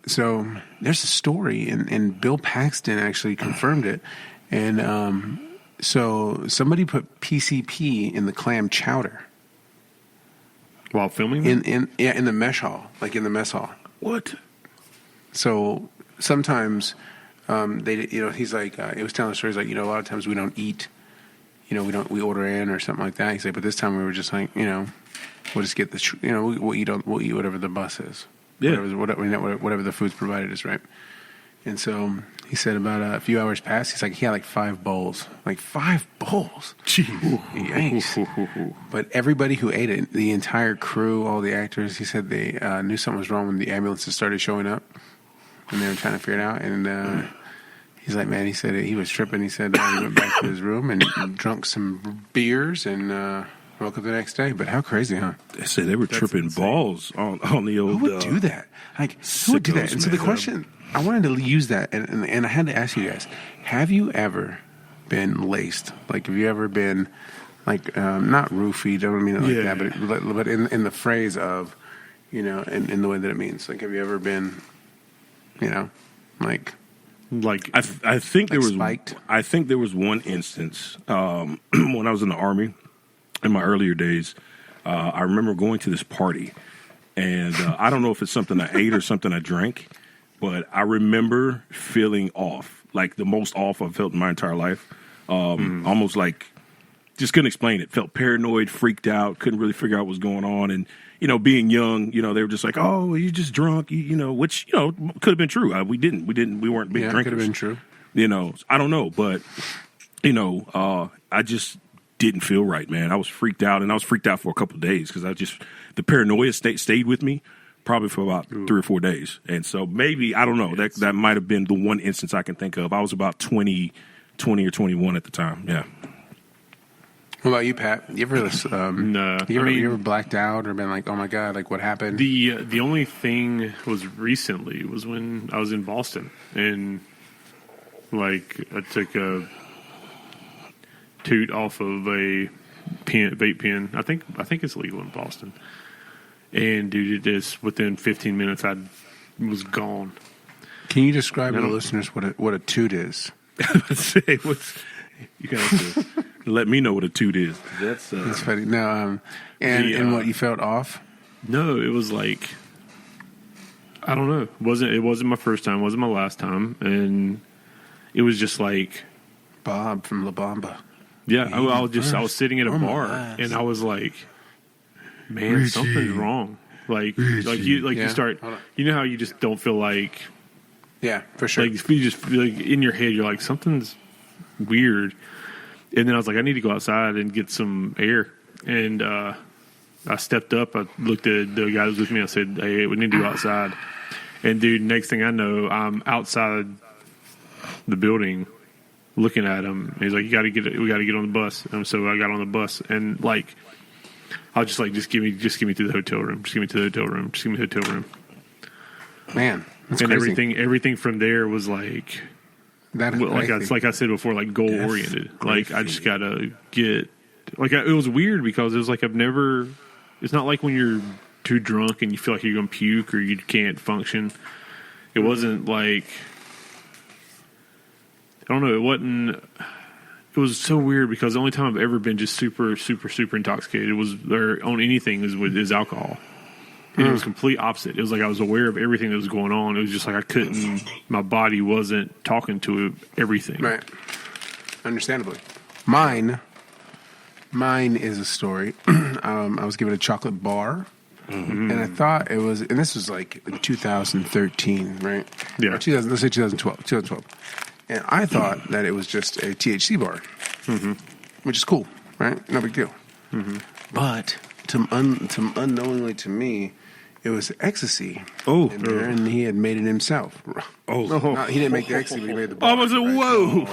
So there's a story, and Bill Paxton actually confirmed it. And so somebody put PCP in the clam chowder while filming in the mess hall, like in the mess hall. What? So sometimes. He's like, it was telling stories like, a lot of times we don't eat, we order in or something like that. He's like, but this time we were just like, we'll just get this, we'll eat whatever the bus is. Yeah. Whatever the food's provided is, right? And so he said about a few hours passed, he's like, he had like 5 bowls. Like 5 bowls. Yikes. But everybody who ate it, the entire crew, all the actors, he said they knew something was wrong when the ambulances started showing up. And they were trying to figure it out. And he's like, man, he said he was tripping. He said he went back to his room and drunk some beers and woke up the next day. But how crazy, huh? They said they were tripping balls on the old... Who would do that? Like, who would do that? And so the question, I wanted to use that, and I had to ask you guys, have you ever been laced? Like, have you ever been, like, not roofied, I don't mean it like that, but in the phrase of, in the way that it means. Like, have you ever been... like I think there was spiked. I think there was one instance when I was in the Army in my earlier days. I remember going to this party, and I don't know if it's something I ate or something I drank, but I remember feeling off, like the most off I've felt in my entire life. Almost like just couldn't explain it. Felt paranoid, freaked out, couldn't really figure out what was going on, and. Being young, they were just like, "Oh, you're just drunk," which could have been true. We weren't big drinkers. Could have been true. I don't know, but I just didn't feel right, man. I was freaked out, and I was freaked out for a couple of days because the paranoia stayed with me probably for about 3 or 4 days, and so maybe I don't know that might have been the one instance I can think of. I was about 20 or 21 at the time. Yeah. What about you, Pat? You ever no? You ever blacked out or been like, "Oh my god, like what happened?" The only thing was recently was when I was in Boston and like I took a toot off of a vape pen. I think it's legal in Boston. And dude, it just within 15 minutes I was gone. Can you describe to the listeners what a toot is? You guys have to let me know what a toot is. That's funny. No, and what you felt off. No, it was like, I don't know. It wasn't my first time. It wasn't my last time. And it was just like, Bob from La Bamba. yeah, I was sitting at a bar and I was like, man, something's wrong. You start, you know how you just don't feel like, Yeah, for sure. like you just feel like in your head, you're like, something's weird. And then I was like, I need to go outside and get some air. And, I stepped up. I looked at the guy who was with me. I said, hey, we need to go outside. And, dude, next thing I know, I'm outside the building looking at him. He's like, we got to get on the bus. And so I got on the bus. And, like, I was just like, just give me to the hotel room. Just give me to the hotel room. Just give me to the hotel room. Man, that's and crazy. everything from there was like, like I said before, like goal oriented. Like, I just got to get, like, it was weird because it was like it's not like when you're too drunk and you feel like you're going to puke or you can't function. It wasn't like, I don't know, it was so weird because the only time I've ever been just super, super, super intoxicated on anything is alcohol. And it was complete opposite. It was like I was aware of everything that was going on. It was just like my body wasn't talking to everything. Right. Understandably. Mine is a story. I was given a chocolate bar, and I thought it was, and this was like in 2013, right? Yeah. Or let's say 2012. And I thought that it was just a THC bar, which is cool, right? No big deal. But unknowingly to me, it was ecstasy. Oh. in there, and he had made it himself. Oh. No, he didn't make the ecstasy, but he made the bar. I was like, whoa.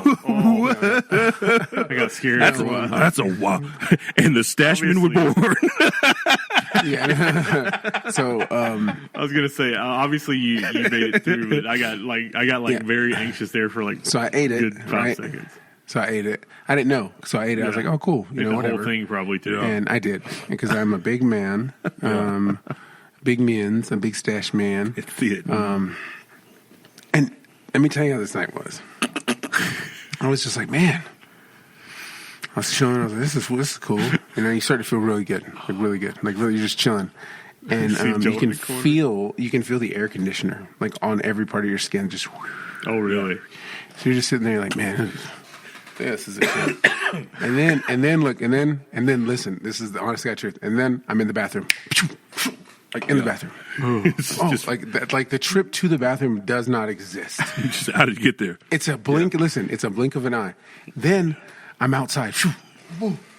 I got scared. That's a wow. And the Stache-Men were born. Yeah. So, I was gonna say, obviously you made it through, but I got very anxious there for like. So I ate it, good 5 right? seconds. So I ate it. I didn't know. So I ate it. I was like, oh, cool. The Whatever. whole thing probably too. And I did. Because I'm a big man. Big men's. A big stash man. It's it. And let me tell you how this night was. I was just like, man. I was chilling. I was like, this is cool. You start to feel really good. Like really good. Like really you're just chilling. And you can feel the air conditioner like on every part of your skin. Just. Oh, really? So you're just sitting there like, man, this is it. and then listen, this is the honest God truth. And then I'm in the bathroom. Like in the bathroom. Like the trip to the bathroom does not exist. Just how did you get there? It's a blink. Listen, it's a blink of an eye. Then I'm outside.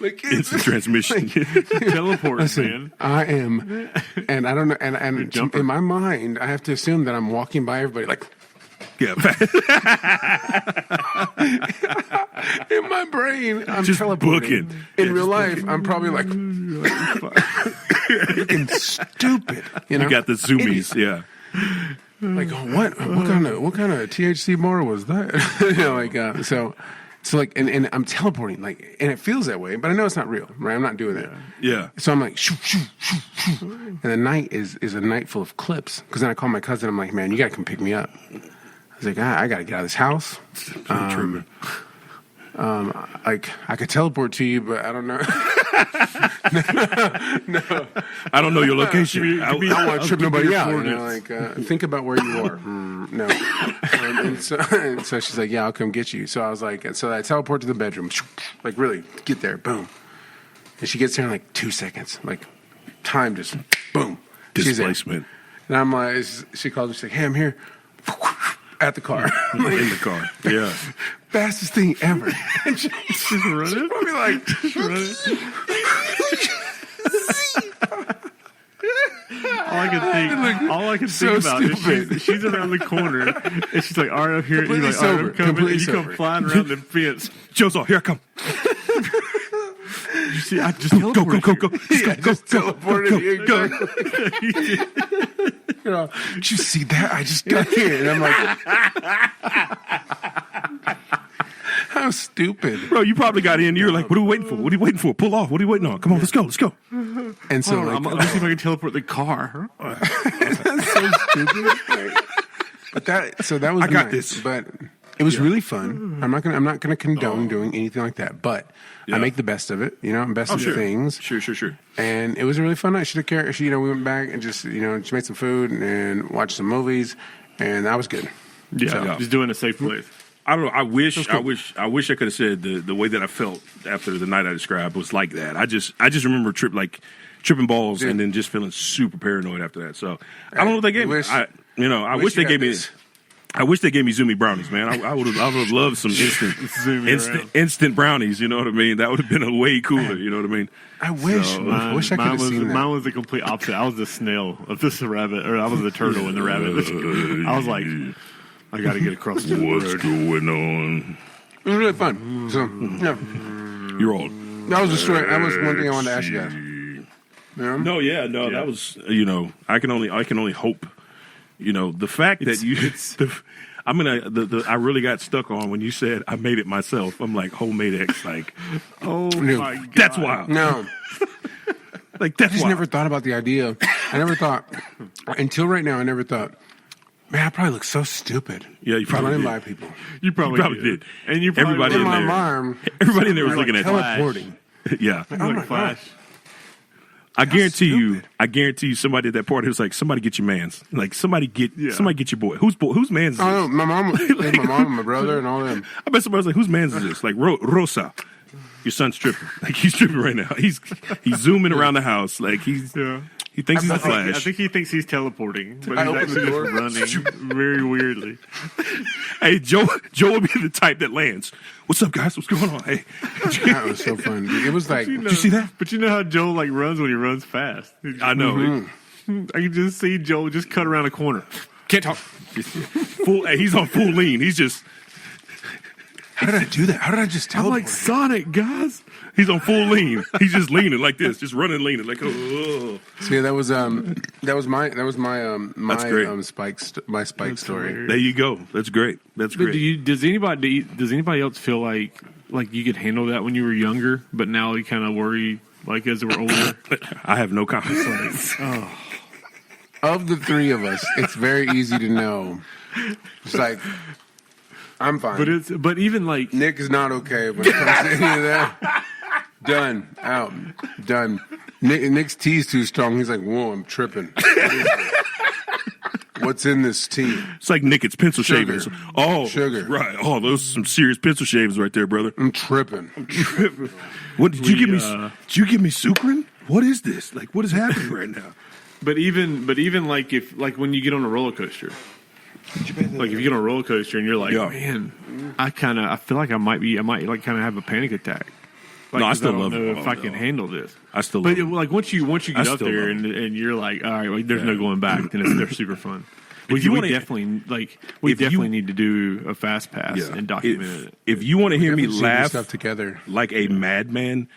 Like Instant transmission. Teleport, man. I am, and I don't know. And in my mind, I have to assume that I'm walking by everybody like. Yeah. In my brain, I'm Just teleporting. booking. In real life, I'm probably like looking stupid. You got the zoomies. Yeah. Like what kind of THC bar was that? So like and I'm teleporting like, and it feels that way, but I know it's not real, right? I'm not doing that. Yeah. So I'm like, shoo, shoo, shoo, shoo. And the night is a night full of clips. Because then I call my cousin. I'm like, man, you got to come pick me up. I was like, I got to get out of this house. Like I could teleport to you, but I don't know. No, I don't know your location. I don't want to trip nobody out. Think about where you are. No. And so she's like, yeah, I'll come get you. So I was like, so I teleport to the bedroom. Like really, get there, boom. And she gets there in like 2 seconds. Like time just boom. Displacement. And I'm like, she calls me. She's like, hey, I'm here. At the car. In the car. Yeah. Fastest thing ever. And she's running. Probably like running. All I can think about is she's around the corner and she's like, all right, I'm here. And you're like, all right, I'm coming. And you come flying around the fence. Joe's all, here I come. You see, I just teleported. Go. Just teleported here. Go. Did you see that? I just got here. And I'm like, how stupid. Bro, you probably got in. You're like, what are we waiting for? What are you waiting for? Pull off. What are you waiting on? Come on, let's go. And so I'm going to see if I can teleport the car. That's so stupid. But that was I got this. But It was really fun. I'm not gonna condone doing anything like that, but I make the best of it. I'm best of things. Sure. And it was a really fun night. She took care. We went back and just she made some food and watched some movies, and that was good. Yeah, just doing a safe place. I don't know. I wish I could have said the way that I felt after the night I described was like that. I just remember tripping balls and then just feeling super paranoid after that. So I don't know what they gave me. I wish they gave me. I wish they gave me Zoomy brownies, man. I would have loved some instant brownies. You know what I mean? That would have been a way cooler. You know what I mean? I wish I could have seen that. Mine was the complete opposite. I was the snail of this rabbit, or I was the turtle in the rabbit. I was like, I got to get across the What's going on? It was really fun. So You're old. That was the story. That was one thing I wanted to ask you guys. Yeah? No. That was I can only hope. The fact that I really got stuck on when you said I made it myself. I'm like homemade X, like, oh my God. That's wild. No, like that's I just never thought about the idea. I never thought until right now. I never thought, man, I probably look so stupid. Yeah, you probably didn't did. lie people. You probably did. And you probably everybody in my there. mom. Everybody in there was looking at teleporting. Yeah. Oh my Flash. gosh. I guarantee you, somebody at that party was like, somebody get your man's. Like, somebody get your boy. Whose man's is this? Oh, my mom, my mom, and my brother, and all them. I bet somebody was like, whose man's is this? Like, Rosa, your son's tripping. Like, he's tripping right now. He's zooming around the house. Like, he thinks he's a Flash. I think he thinks he's teleporting, but I he's opened the actually door. just running very weirdly. Hey, Joe would be the type that lands. What's up, guys? What's going on? Hey. That was so fun. It was like, Did you see that? But you know how Joe runs when he runs fast. I know. I can just see Joe just cut around a corner. can't talk. He's on full lean. He's just. How did I do that? How did I just I'm teleport? like Sonic, guys. He's on full lean. He's just leaning like this, just running, leaning like. Oh. So yeah, that was my spike story. Hilarious. There you go. That's great. That's But great. does anybody else feel like you could handle that when you were younger, but now you kind of worry like as we're older? I have no comments. Of the three of us, it's very easy to know. It's like I'm fine. But even like Nick is not okay when it comes to any of that. Done. Out. Done. Nick's tea's too strong. He's like, whoa, I'm tripping. What's in this tea? It's like Nick, it's pencil Sugar. shavings. Oh, Sugar. Right. Oh, those are some serious pencil shavings right there, brother. I'm tripping. What did you give me? Did you give me Sucrin? What is this? Like, what is happening right now? But even like when you get on a roller coaster, like if you get on a roller coaster and you're like, man, I feel like I might like kind of have a panic attack. Like, No, I still don't love know it. if I can handle this. I still But love it. like once you get I up still there love and you're like, all right, like, there's no going back, then they're super fun. We you wanna- definitely need to do a fast pass and document it. If you want to hear me Haven't seen this laugh stuff together. like a madman,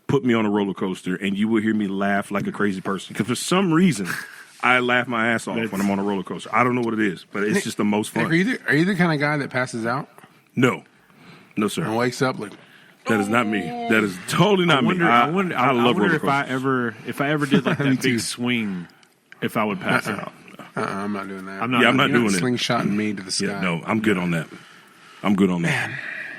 put me on a roller coaster and you will hear me laugh like a crazy person. Because for some reason, I laugh my ass off when I'm on a roller coaster. I don't know what it is, but it's just the most fun. Are you the kind of guy that passes out No, sir. and wakes up like, That is not me. That is totally not me. I love roller coasters. if I ever did like that big swing, if I would pass out. I'm not doing that. I'm not Yeah, I'm not You're doing it. slingshotting me to the sky. Yeah, no, I'm good on that. I'm good on that.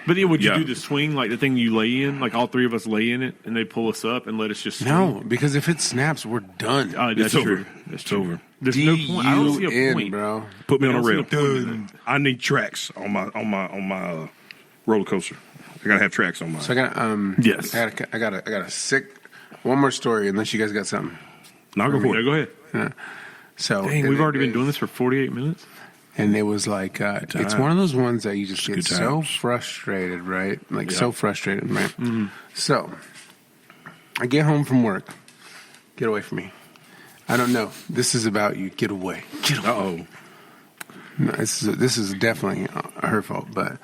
But would you Yeah. do the swing like the thing you lay in? Like all three of us lay in it and they pull us up and let us just swing? No, because if it snaps, we're done. That's It's over. true. It's over. There's no point. I don't see a D-U-N, point. bro. Put me on I a don't see rail. the point in that. I need tracks on my roller coaster. I gotta have tracks on mine. So I got Yes. I got a sick. One more story, unless you guys got something. Now go for Yeah, it. go ahead. So Dang, we've already been doing this for 48 minutes. And it was like it's one of those ones that you just get good so times. frustrated, right? Like so frustrated, right? Mm-hmm. So I get home from work. Get away from me. I don't know. This is about you. Get away. Get away. Uh-oh. No, this is definitely her fault, but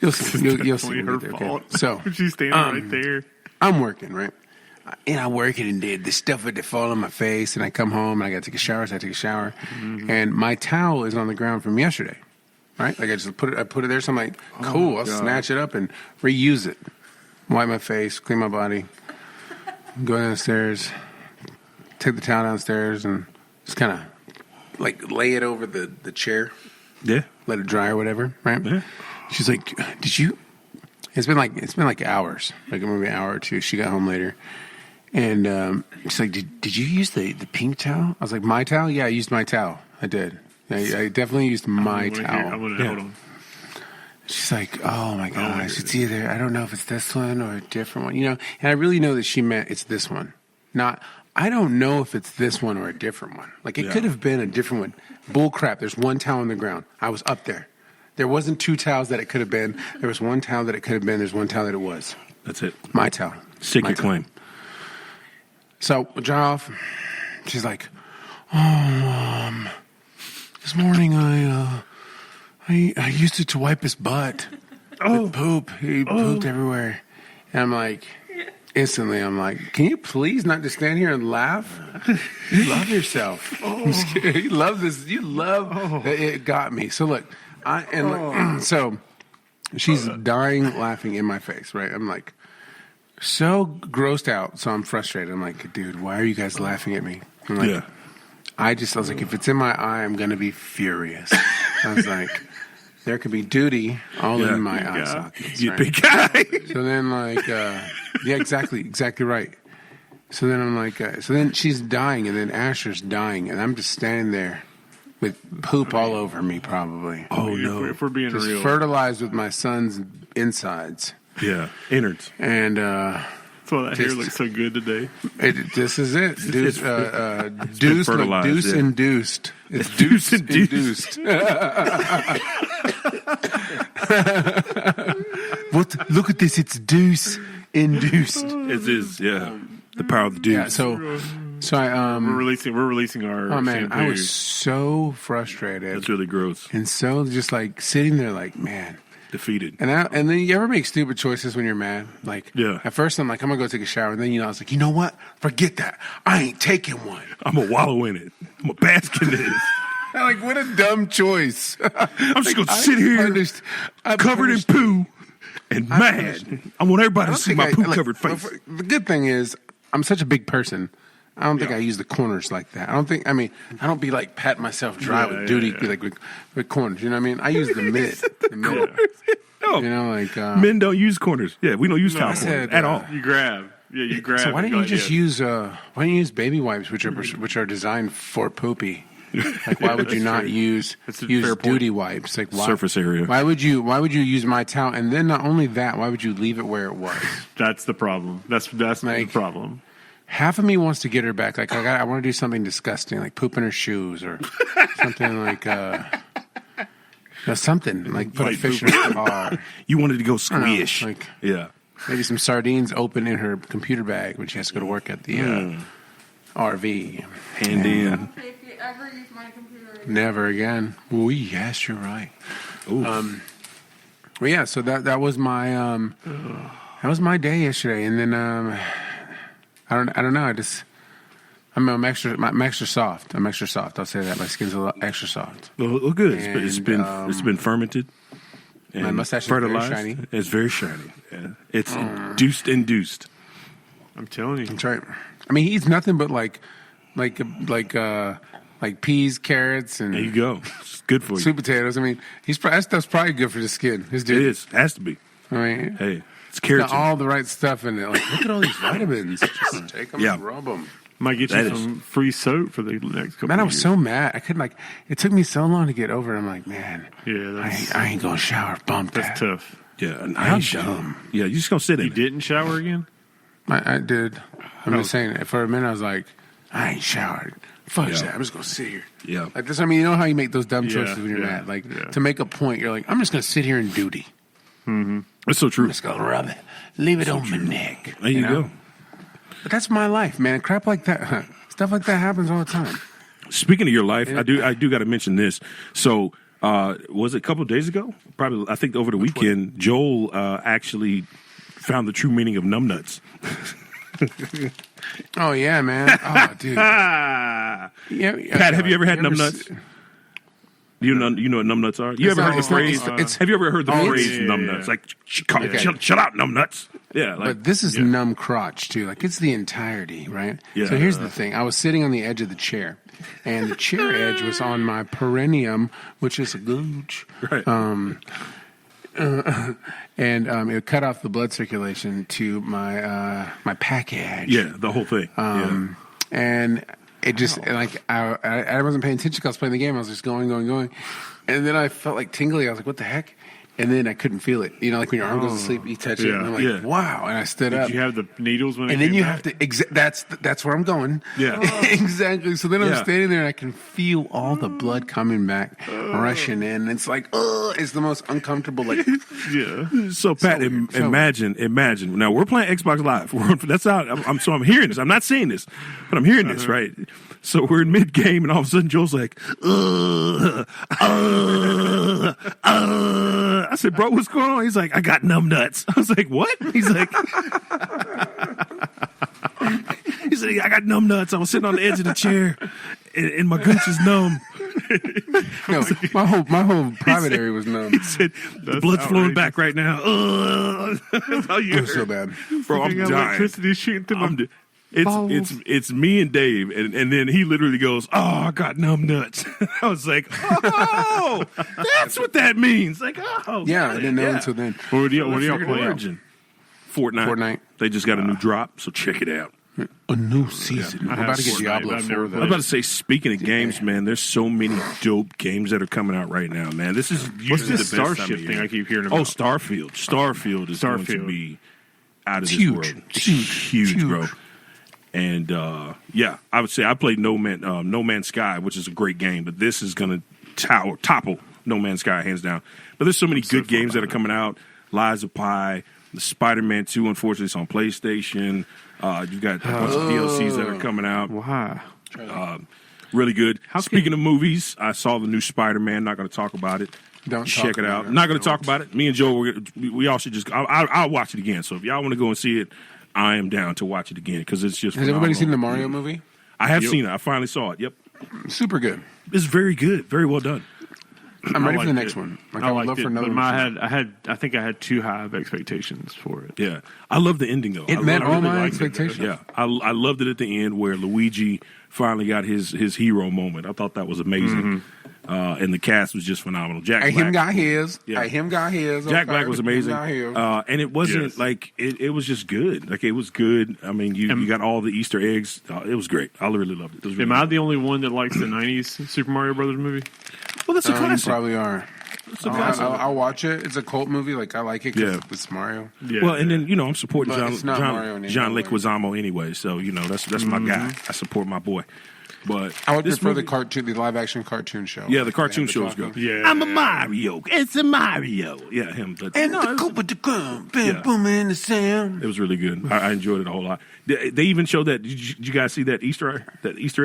you'll see. You'll see. Definitely when we her get there, okay? fault. So She's standing right there. I'm working, right? And I'm working and the stuff would fall on my face, and I come home and I got to take a shower, so I take a shower, and my towel is on the ground from yesterday, right? Like I just put it there, so I'm like, cool, I'll snatch it up and reuse it, wipe my face, clean my body, go downstairs, take the towel downstairs, and just kind of like lay it over the chair, Yeah. let it dry or whatever, right? Yeah. she's like, did you? It's been like hours, like maybe an hour or two. She got home later, and she's like, did you use the pink towel? I was like, my towel? Yeah, I used my towel. I did. I definitely used my towel. Hold on. She's like, oh my gosh, it's either, I don't know if it's this one or a different one, and I really know that she meant it's this one. Not, I don't know if it's this one or a different one. Like, it could have been a different one. Bull crap, there's one towel on the ground. I was up there. There wasn't two towels that it could have been. There was one towel that it could have been. There's one towel that it was. That's it. My towel. Stake your claim. So, we drive off. She's like, oh, this morning I used it to wipe his butt. With poop. He pooped everywhere. And I'm like, instantly, can you please not just stand here and laugh? You love yourself. You love this. You love that it got me. So look, so she's dying laughing in my face, right? I'm like, so grossed out. So I'm frustrated. I'm like, dude, why are you guys laughing at me? I'm like, I was like, if it's in my eye, I'm going to be furious. I was like, there could be duty all in my eye sockets. You right? big guy. So then, exactly right. So then I'm like, so then she's dying, and then Asher's dying, and I'm just standing there with poop all over me, probably. Oh, no. If we're being Just real. fertilized with my son's insides. Yeah, innards. And That's why that hair looks so good today. this is it. Deuce, been fertilized, deuce induced. It's deuce induced. What? Look at this. It's deuce induced. It is, the power of the dude. Yeah. So I We're releasing our. Oh man, shampoo. I was so frustrated. That's really gross. And so just like sitting there, like, man. Defeated. And then you ever make stupid choices when you're mad? Like, at first I'm like, I'm gonna go take a shower, and then I was like, you know what? Forget that. I ain't taking one. I'm gonna wallow in it. I'm gonna bask in this. Like, what a dumb choice. I'm just gonna sit here covered in poo and mad. I want everybody to see my poo-covered face. The good thing is, I'm such a big person. I don't think I use the corners like that. I don't be like patting myself dry with duty, like with corners. You know what I mean? I use the mid. No. You know, like men don't use corners. Yeah, we don't use towel corners at all. You grab. Yeah, you grab. So why don't you just use baby wipes, which are designed for poopy? Like, why would you not use duty wipes? Like, why, surface area. Why would you use my towel? And then not only that, why would you leave it where it was? That's the problem. That's the problem. Half of me wants to get her back. Like, I want to do something disgusting, like poop in her shoes or something like something like put a fish in her car. You wanted to go squish. Like, yeah. Maybe some sardines open in her computer bag when she has to go to work at the RV. Hand in. If you ever use my computer again. Never again. Ooh, yes, you're right. Well, yeah. So that was my day yesterday, and then I don't know. I'm extra soft. I'm extra soft. I'll say that my skin's a lot extra soft. Well, good. And, it's been fermented. And my mustache is very fertilized. shiny. It's very shiny. Yeah. It's induced. I'm telling you. That's right. I mean, he eats nothing but like peas, carrots, and There you go. It's good for you. sweet potatoes. I mean, that stuff's probably good for the skin. His dude. It is. Has to be. I mean, Hey, it's got keratin. all the right stuff in it. Like, look at all these vitamins. Just take them and rub them. Might get That you is- some free soap for the next couple. Man, I of was years. so mad. I couldn't it took me so long to get over it. I'm like, man, Yeah, I ain't gonna shower. Bump that's that. tough. Yeah, and How ice. dumb. Yeah, you just gonna sit in You it. didn't shower again? I did. I'm just saying. For a minute, I was like, I ain't showered. Fuck Yeah. that. I'm just gonna sit here. Yeah. Like this. I mean, you know how you make those dumb choices when you're yeah, mad. Like yeah. to make a point, you're like, I'm just gonna sit here and duty. It's so true. I'm just gonna rub it, leave it on my neck. There you know? go. But that's my life, man. Crap like that, stuff like that happens all the time. Speaking of your life, I do got to mention this. So, was it a couple of days ago? Probably, I think over the weekend, Joel actually found the true meaning of numbnuts. Oh yeah, man. Oh dude. Pat, have you ever had numbnuts? You know what numbnuts are? You ever heard the phrase? Have you ever heard the phrase numbnuts? Like, shut out, numbnuts. Yeah, like, But this is numb crotch too. Like it's the entirety, right? Yeah. So here's the thing. I was sitting on the edge of the chair, and the chair edge was on my perineum, which is a gooch. right. and it cut off the blood circulation to my package. Yeah, the whole thing. And it just like I wasn't paying attention because I was playing the game. I was just going, and then I felt like tingly. I was like, "What the heck?" And then I couldn't feel it. You know, like when your arm goes to sleep, you touch it, and I'm like, "Wow!" And I stood up. Did you have the needles when? And then you have to. That's where I'm going. Yeah, exactly. So then I'm standing there, and I can feel all the blood coming back, rushing in. It's like, it's the most uncomfortable. Like, So Pat, imagine. Now we're playing Xbox Live. That's out. I'm hearing this. I'm not seeing this, but I'm hearing this, right? So we're in mid game, and all of a sudden Joel's like, I said, bro, what's going on? He's like, I got numb nuts. I was like, what? He's like, I got numb nuts. I was sitting on the edge of the chair, and my guts is numb. No, my whole private area was numb. He said, the blood's flowing back right now. That's how you It was so bad. Bro, I'm dying. Electricity shooting through my It's me and Dave, and then he literally goes, "Oh, I got numb nuts." I was like, "Oh, that's what that means." Like, oh, Yeah, I didn't know until then. What do y'all play? Fortnite. They just got a new drop, so check it out. A new season. I We're about to get Fortnite, Diablo but I've 4, never though. I was about to say, speaking of games, man, there's so many dope games that are coming out right now, man. This is usually What's this the best time Starship of thing year. I keep hearing about? Oh, Starfield. Starfield is going to be out of this huge. world. It's Huge, bro. And I would say I played No Man's Sky, which is a great game, but this is going to topple No Man's Sky hands down. But there's so many good games that are coming out. Lies of Pi, the Spider-Man 2, unfortunately, it's on PlayStation. You've got a bunch of DLCs that are coming out. Wow. Really good. Speaking of movies, I saw the new Spider-Man. Not going to talk about it. Don't check talk it about out. it. Not going to talk about it. Me and Joe, we all should just. I'll watch it again. So if y'all want to go and see it, I am down to watch it again because it's just. Has everybody phenomenal. seen the Mario movie? I have seen it. I finally saw it. Yep, Super good. it's very good. Very well done. I'm ready for the liked next it. one. Like, I I would liked love it, for another but one. I think I had too high of expectations for it. Yeah, I love the ending though. It I met love- all really my liked it, expectations. Yeah, I loved it at the end where Luigi finally got his hero moment. I thought that was amazing. And the cast was just phenomenal. Jack Hey, Black, him got his. Yeah. Hey, him got his. Jack Okay. Black was amazing. Him got his. And it wasn't Yes. like it was just good. Like it was good. I mean, you got all the Easter eggs. It was great. I really loved it. It was really Am I good. the only one that likes the '90s Super Mario Brothers movie? Well, that's a You classic. probably are. It's a classic. I'll watch it. It's a cult movie. Like I like it because Yeah. it's Mario. Yeah. Well, and then I'm supporting But it's not Mario in any John way. Leguizamo anyway. So that's my guy. I support my boy. But I would this prefer movie- the live action cartoon show. Yeah, the cartoon They show have is the good. talking. Yeah. I'm a Mario. It's a Mario. Yeah, him. But And no, the it was- Koopa the Gun, bam, Yeah. boom, and the sound. It was really good. I enjoyed it a whole lot. They even showed that. Did you guys see that Easter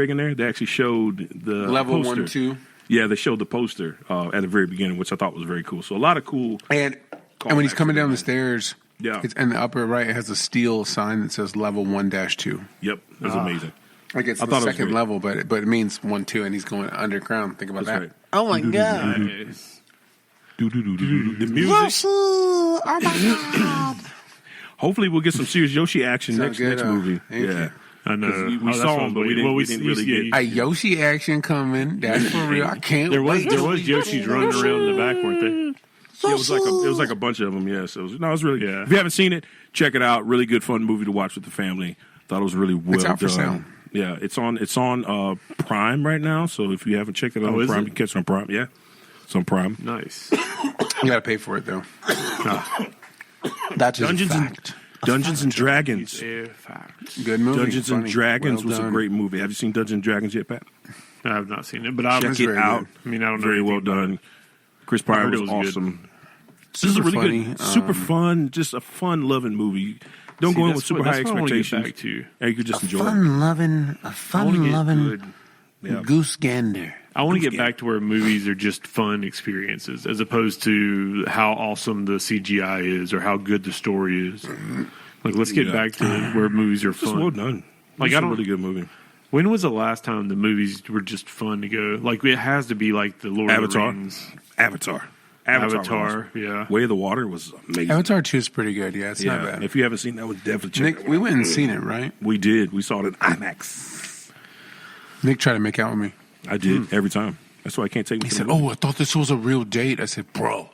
egg in there? They actually showed the Level poster. 1, 2. Yeah, they showed the poster at the very beginning, which I thought was very cool. So a lot of cool. And when he's coming down the callbacks. stairs, Yeah. it's in the upper right, it has a steel sign that says level 1-2. Yep, it was amazing. Like it's I the thought it was second great. level, but it means 1, 2, and he's going underground. Think about That's that. right. Oh my god! Nice. The music. Oh my god! Hopefully, we'll get some serious Yoshi action Sounds next good, movie. thank Yeah. you. I know. We that's saw what him, I'm but we waiting. didn't really get. A Yoshi action coming. That's for real. I can't There was wait. Yoshi's running around in the back, weren't they? Yeah, it was like a bunch of them. Yes, it was really. Yeah. If you haven't seen it, check it out. Really good, fun movie to watch with the family. Thought it was really well It's out for done. sale. Yeah, it's on Prime right now. So if you haven't checked it out on is Prime, it? you can catch it on Prime. Yeah, it's on Prime. Nice. You gotta pay for it though. That's just Dungeons a and fact. Dungeons and Dragons. Fact. Good movie. Dungeons and Funny. Dragons Well was a done. great movie. Have you seen Dungeons and Dragons yet, Pat? I have not seen it, but I Check was it very out. good. I mean, I don't know Very anything well about done. Chris Pine heard was, it was good. awesome. This is a Super really funny. good, super fun, just a fun loving movie. Don't See, go in that's with super what- high that's what I wanna get expectations. back to. And you could just enjoy it. Fun-loving, a I want to get fun-loving good. Yeah. goose gander. I want to Goose get back to where movies are just fun experiences, as opposed to how awesome the CGI is or how good the story is. Like, let's get Yeah. back to where movies are It's well fun. done. Like, It's I a don't- really good movie. When was the last time the movies were just fun to go? Like, it has to be like the Lord Avatar. of the Rings. Avatar. Avatar, was- yeah. Way of the Water was amazing. Avatar 2 is pretty good. Yeah, it's not Yeah. bad. If you haven't seen that, would definitely check Nick, it out. we went and seen it, right? We did. We saw it in IMAX. Nick tried to make out with me. I did every time. That's why I can't take me. He to said, the movie. "Oh, I thought this was a real date." I said, "Bro,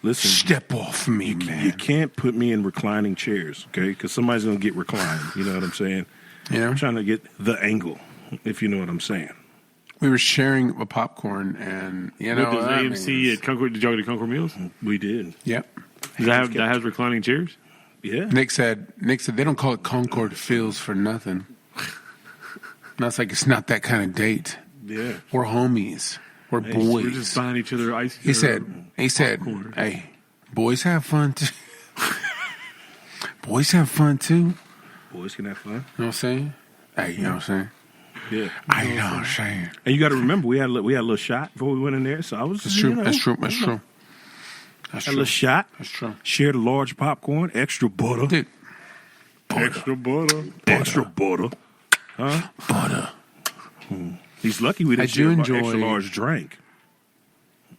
Listen, Step off me, you man. can't put me in reclining chairs, okay? Because somebody's going to get reclined. You know what I'm saying? Yeah. I'm trying to get the angle, if you know what I'm saying. We were sharing a popcorn, and you know, What does that AMC means- at Concord? Did y'all go to Concord Meals? We did. Yep. Does that has reclining chairs? Yeah. Nick said they don't call it Concord Fields for nothing. And it's like it's not that kind of date. Yeah. We're homies. We're We're boys. just buying each other ice. He said, popcorn. hey, boys have fun too. Boys have fun too. Boys can have fun. You know what I'm saying? Hey, you know what I'm saying? Yeah. I know what I'm saying. And you got to remember, we had a little shot before we went in there. So I was, That's true. you know, That's true. That's true. That's Had a true. little shot. That's true. Shared a large popcorn, extra butter. Dude, Extra butter. Extra butter. butter. He's lucky we didn't I do share an enjoy- extra large drink.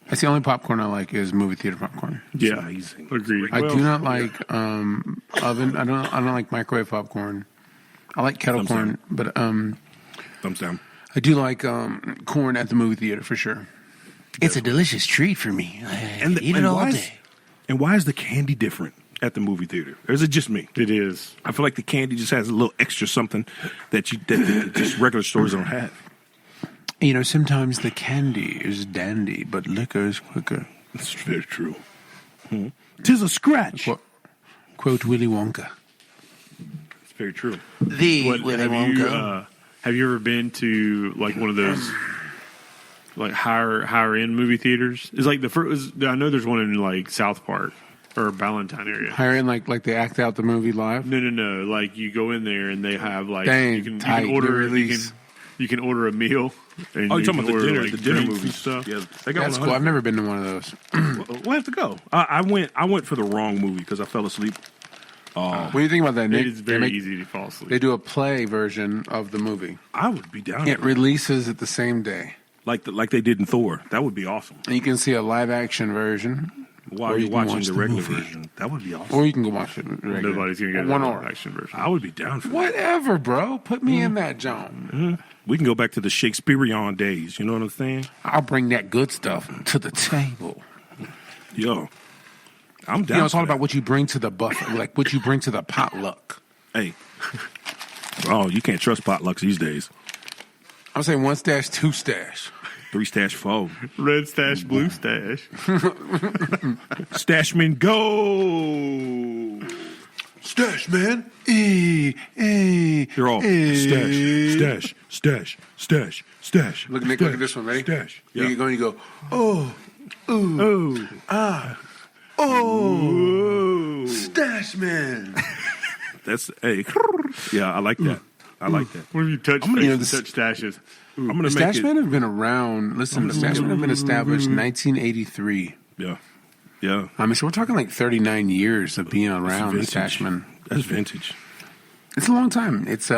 That's the only popcorn I like is movie theater popcorn. Yeah, amazing. agreed. I do not like oven. I don't like microwave popcorn. I like kettle Thumbs corn, but Thumbs down. I do like corn at the movie theater for sure. It's a delicious treat for me. I And eat it all why is- day. And why is the candy different at the movie theater? Or is it just me? It is. I feel like the candy just has a little extra something that just regular stores don't have. You know, sometimes the candy is dandy, but liquor is quicker. That's very true. Tis a scratch. Quote Willy Wonka. It's very true. The What, have you ever been to like one of those like higher end movie theaters? It's like the first. I know there's one in like South Park or Ballantyne area. Higher end, like they act out the movie live. No. Like you go in there and they have like Dang, you can tight, order new release. you can order a meal. And Oh, you're you talking can about order, the like, dinner drinks and movies. stuff. Yeah, they got That's one cool. I've never been to one of those. We'll have to go. I went for the wrong movie because I fell asleep. What do you think about that, Nick? It is very easy to fall asleep. They do a play version of the movie. I would be down. It releases at the same day. like they did in Thor. That would be awesome. And you can see a live action version, While Or you're you can watching watch the the regular movie. version, that would be awesome. or you can go watch it. regular. Nobody's gonna get one a hour. action version. I would be down for that. Whatever, bro. Put me in that zone. We can go back to the Shakespearean days. You know what I'm saying? I'll bring that good stuff to the table. Yo, I'm down. You know, it's for all that. about what you bring to the buffet, like what you bring to the potluck. Hey, oh, you can't trust potlucks these days. I'm saying 1 stash, 2 stash. 3 stash 4. Red stash, blue stash. Stache-Men go. Stache-Men. They're all stash. Look, Nick, look at this one. Ready? Stash. You Yeah. get going, you go, Stache-Man. That's hey. Yeah, I like that. I like that. What have you touched? gonna- you know, Touch stashes. I'm gonna make Stache-Men it. have been around. Listen, the Stache-Men have been established 1983. Yeah, yeah. I mean, so we're talking like 39 years of being around the Vintage. Stache-Men. That's vintage. It's a long time. It's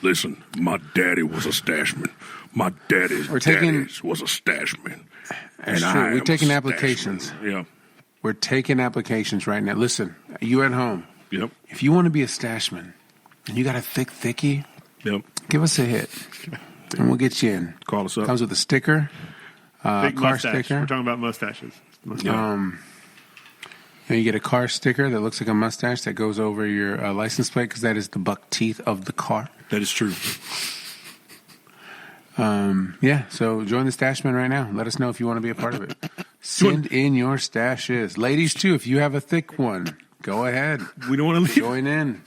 Listen, my daddy was a Stache-Man. My daddy's We're taking- daddy's was a Stache-Man. That's And true. I We're am taking a applications. Yeah. We're taking applications right now. Listen, you at home, Yep. if you want to be a Stache-Man and you got a thick thickie, Yep. give us a hit and we'll get you in. Call us up. Comes with a sticker, Big car mustache. sticker. We're talking about mustaches. Yeah. And you get a car sticker that looks like a mustache that goes over your license plate because that is the buck teeth of the car. That is true. Yeah, so join the Stache-Men right now. Let us know if you want to be a part of it. Send in your stashes. Ladies, too, if you have a thick one, go ahead. We don't want to leave. Join in.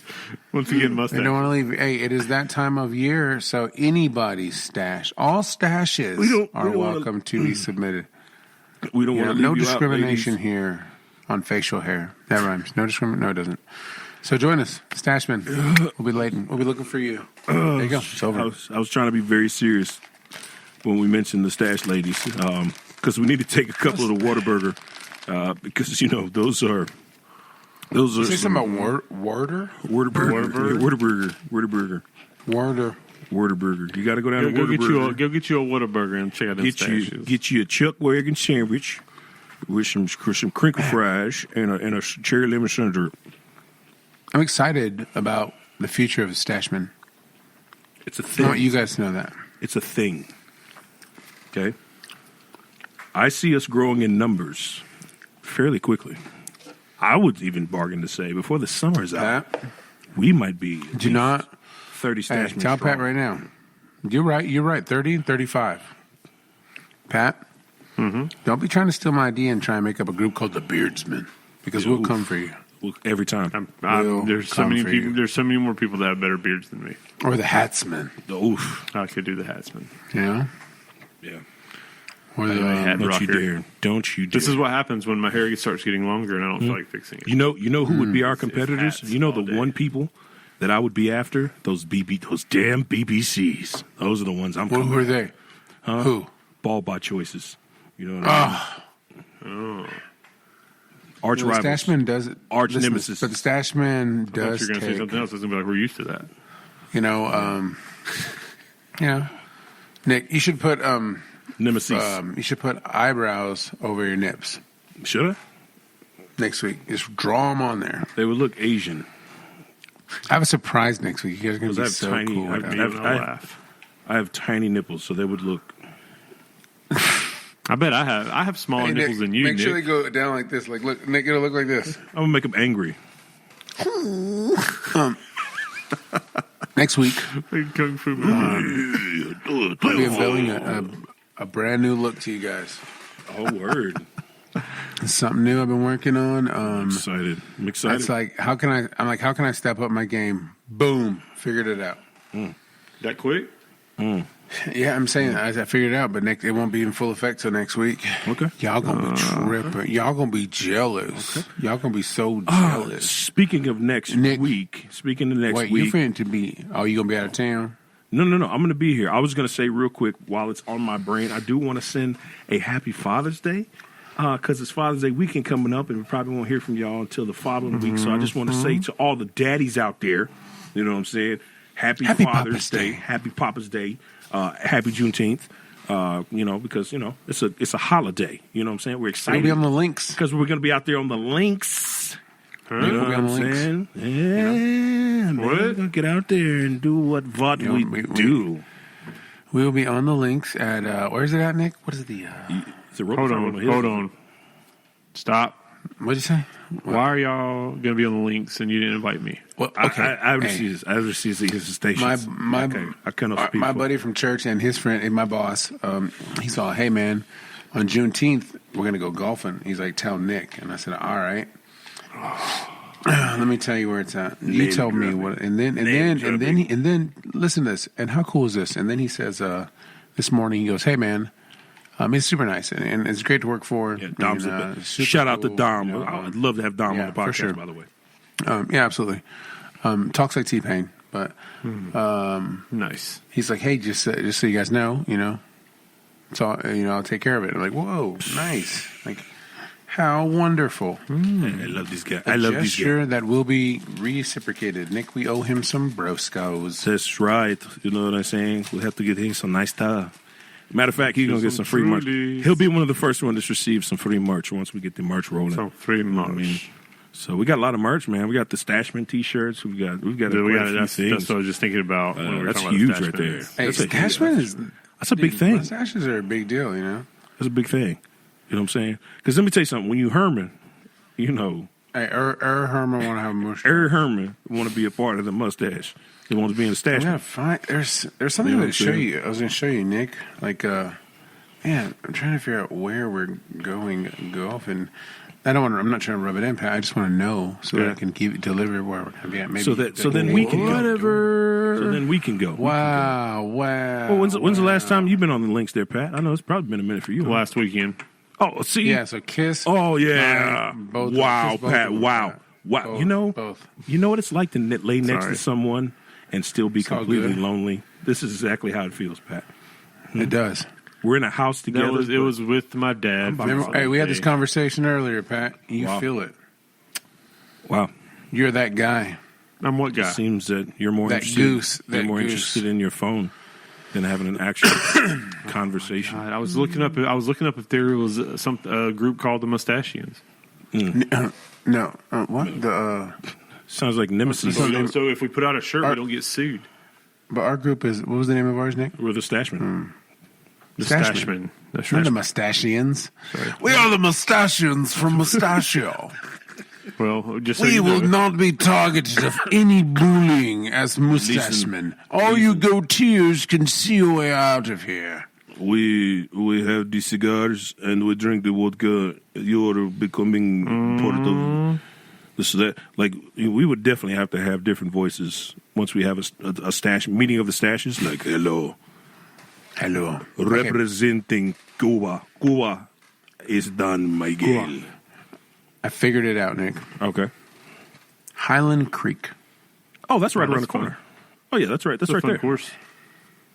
Once again, They mustache. don't want to leave. Hey, it is that time of year, so anybody's stash, all stashes are don't wanna- welcome to be submitted. We don't You know, want to no leave discrimination you out, ladies. here on facial hair. That rhymes. No discrimination. No, it doesn't. So join us, Stache-Men. We'll be late. We'll be looking for you. There you go. It's over. I was trying to be very serious when we mentioned the stash ladies, because we need to take a couple of the Whataburger, because those are Say something about Warder? Whataburger. You got to go down to Go get Whataburger. you a Whataburger and check out those stashes. Get you a Chuck Wagon sandwich with some crinkle fries and a cherry lemon syrup. I'm excited about the future of Stache-Men. It's a I thing. want you guys to know that. It's a thing. Okay? I see us growing in numbers fairly quickly. I would even bargain to say before the summer's out, Pat, we might be do not 30 hey, Stache-Men tell strong. Pat right now. You're right. 30 and 35. Pat, don't be trying to steal my idea and try and make up a group called the Beardsmen because we'll come for you. Every time. There's so many people. There's so many more people that have better beards than me. Or the Hatsmen. Oof. I could do the Hatsman. Yeah. Yeah. Or the hat Don't rocker. you dare. Don't you dare. This is what happens when my hair starts getting longer and I don't feel like fixing it. You know who would be our competitors? hats You know all the day. one people that I would be after? Those damn BBCs. Those are the ones I'm who coming are after. they? Who? Ball by choices. You know what I mean? Arch The rivals. Stache-Men does it. Arch listen, nemesis. But the Stache-Men I thought does you were going to say take, something else. I was going to be like, we're used to that. Nick, you should put Nemesis. you should put eyebrows over your nips Should I? next week. Just draw them on there. They would look Asian. I have a surprise next week. You guys are going to be I have so tiny- cool. I with have- that. Me and I'll laugh. I have tiny nipples, so they would look. I bet I have smaller Hey, nipples Nick, than you, make Nick. sure they go down like this. Like, look, Nick, it'll look like this. I'm gonna make them angry. Next week, Kung Fu we'll be unveiling a brand new look to you guys. Oh, word! It's something new I've been working on. I'm excited. It's like, how can I step up my game? Boom, figured it out. That quick? Yeah, I'm saying I figured it out, but it won't be in full effect till next week. Okay. Y'all gonna be tripping. Y'all gonna be jealous. Okay. Y'all gonna be so Oh, jealous. speaking of next Nick. week. Speaking of next Wait, you week. finna to be? Oh, you gonna be out of town? No. I'm going to be here. I was going to say real quick while it's on my brain, I do want to send a happy Father's Day because it's Father's Day weekend coming up, and we probably won't hear from y'all until the following week. So I just want to say to all the daddies out there, you know what I'm saying? Happy Father's Papa's Day. Day. Happy Papa's Day. Happy Juneteenth. Because it's a holiday. You know what I'm saying? We're We'll excited be on the links. because we're going to be out there on the links. You know We'll what be on I'm the links. saying? Yeah, man. What? We're gonna get out there and do what we do. We will be on the links at where's it at, Nick? What is it? Is it Hold on. Stop. What did you say? Why are y'all going to be on the links and you didn't invite me? Well, I received his stations. My I cannot speak. my for buddy from church and his friend and my boss, he saw, hey man, on Juneteenth we're gonna go golfing. He's like, tell Nick, and I said, all right. Let me tell you where it's at. You Name tell me dropping. what, and then listen to this. And how cool is this? And then he says, this morning he goes, hey man, he's super nice and it's great to work for. Yeah, Dom's the and, best. super Shout out to cool, Dom. you know, I'd love to have Dom yeah, on the for podcast. sure. By the way, yeah, absolutely. Talks like T-Pain, but Nice. he's like, hey, just so you guys know, so I'll take care of it. I'm like, whoa, nice, like how wonderful. I love this guy. I love this guy. Gesture that will be reciprocated. Nick, we owe him some broscos. That's right. You know what I'm saying? We'll have to get him some nice stuff. Matter of fact, he's gonna get some free merch. Trulies. He'll be one of the first ones to receive some free merch once we get the merch rolling. So free merch. So we got a lot of merch, man. We got the Stache-Men t-shirts. We've got That's what I was just thinking about. When we were That's talking huge about right there. Stache-Men. Hey, That's a huge- Stache-Men is That's a big thing. Mustaches are a big deal, That's a big thing. You know what I'm saying? Because let me tell you something. When you Herman, Hey, Herman want to have a mustache. Herman want to be a part of the mustache. He wants to be in the I'm stash. gonna find there's something You know to what show I'm saying? you. I was gonna show you, Nick. Like, man, I'm trying to figure out where we're going golfing. I'm not trying to rub it in, Pat. I just want to know so that I can deliver where we're gonna be at. Maybe So then we can go. whatever. So then we can go. Wow. Well, when's the last time you've been on the links there, Pat? I know it's probably been a minute for you. huh? Last weekend. Oh, see. Yeah. So kiss. Oh yeah. Both- Wow, kiss both Pat. of them, Wow. Pat. Wow. Both. Both. You know what it's like to lay next Sorry. to someone and still be all completely good. lonely. This is exactly how it feels, Pat. It does. We're in a house together. It was with my dad. for Remember, Father's hey, we had this Day. conversation earlier, Pat. You Wow. feel it. Wow. You're that guy. I'm what guy? It seems that you're more That interested. goose, You're that more goose. interested in your phone than having an actual conversation. God, I was looking up if there was a group called the Mustachians. No. What? Sounds like Nemesis. So if we put out a shirt, we don't get sued. But our group is, what was the name of ours, Nick? We're the Stache-Men. The Stache-Men. Stache-Men. That's Not right. the mustachians. We are the mustachians from Mustachio. Well, just so We you will know, not be targeted of any bullying as mustache-men. All you goateers can see your way out of here. We have the cigars and we drink the vodka. You're becoming part of this that. Like we would definitely have to have different voices once we have a stash meeting of the stashes. Like hello, representing Cuba. Cuba is done, Miguel. I figured it out, Nick. Okay. Highland Creek. Oh, that's right around the that's fun. corner. Oh yeah, that's right. That's it's a right fun there. course.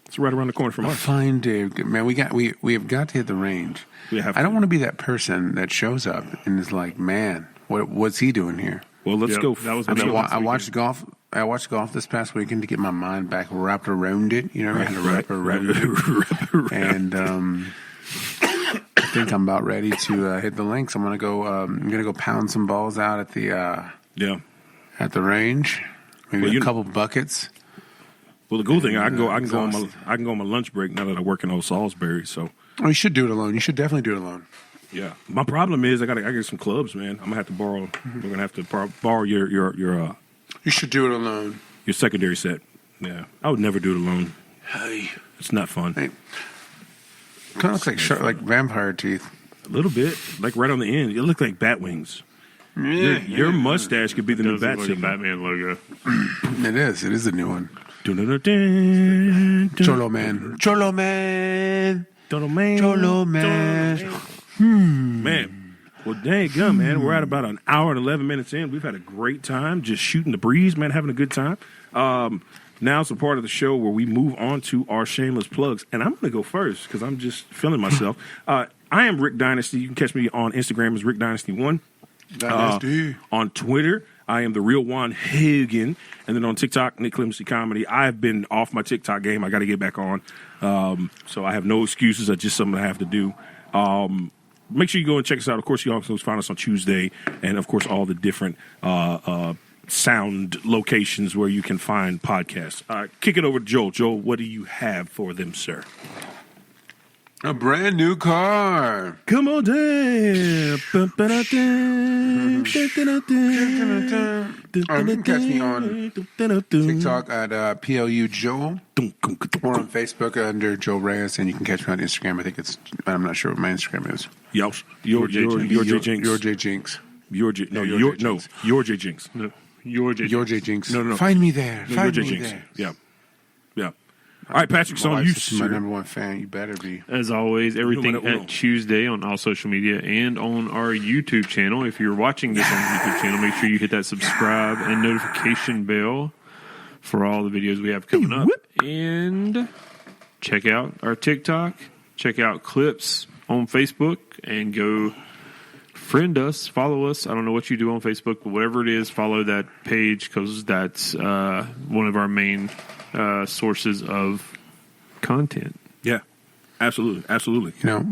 It's right around the corner from us. Fine, Dave. Man, we have got to hit the range. We have I don't to. want to be that person that shows up and is like, man, what's he doing here? Well, let's Yep, go. that was I mean, Next I watched golf. I watched golf this past weekend to get my mind back wrapped around it. You know, what I mean? Wrap around it. And I think I'm about ready to hit the links. I'm gonna go. I'm gonna go pound some balls out at the Yeah. at the range. Maybe Well, a couple buckets. Well, the cool thing, I can go exhausted. on my lunch break now that I work in Old Salisbury. So Oh, you should do it alone. You should definitely do it alone. yeah, my problem is I get some clubs, man. I'm gonna have to borrow. We're gonna have to borrow your You should do it alone. secondary set. Yeah, I would never do it alone. Hey, It's not fun. kind of looks like vampire teeth. A little bit, like right on the end. You look like bat wings. Your mustache could be the It new does bat look like a signal. Batman logo. It is. It is a new one. Dun-dun-dun-dun, dun. Cholo man. Cholo man. Dun-dun-man. Cholo man. Man, well, dang gum, man. We're at about an hour and 11 minutes in. We've had a great time just shooting the breeze, man, having a good time. Now it's a part of the show where we move on to our shameless plugs. And I'm going to go first because I'm just feeling myself. I am Rick Dynasty. You can catch me on Instagram as Rick Dynasty1. On Twitter, I am the real Juan Hagen. And then on TikTok, Nick Clemency Comedy. I've been off my TikTok game. I got to get back on. So I have no excuses. That's just something I have to do. Make sure you go and check us out. Of course, you also find us on Tuesday. And, of course, all the different sound locations where you can find podcasts. Kick it over to Joel. Joel, what do you have for them, sir? A brand new car. Come on down. You can catch me on TikTok at PLU Joel, or on Facebook under Joel Reyes, and you can catch me on Instagram. I think I'm not sure what my Instagram is. Yours. Your J Jinx. Your J Jinx. Your J Jinx. Your Your J Jinx. No. Find me there. No, your Find J me Jinx. there. Yeah. All right, Patrick, My on you, wife's my sir. number one fan. You better be. As always, everything Uno. at Tuesday on all social media and on our YouTube channel. If you're watching this on the YouTube channel, make sure you hit that subscribe and notification bell for all the videos we have coming up. And check out our TikTok, check out clips on Facebook, and go friend us, follow us. I don't know what you do on Facebook, but whatever it is, follow that page because that's one of our main sources of content. Yeah, absolutely. You know,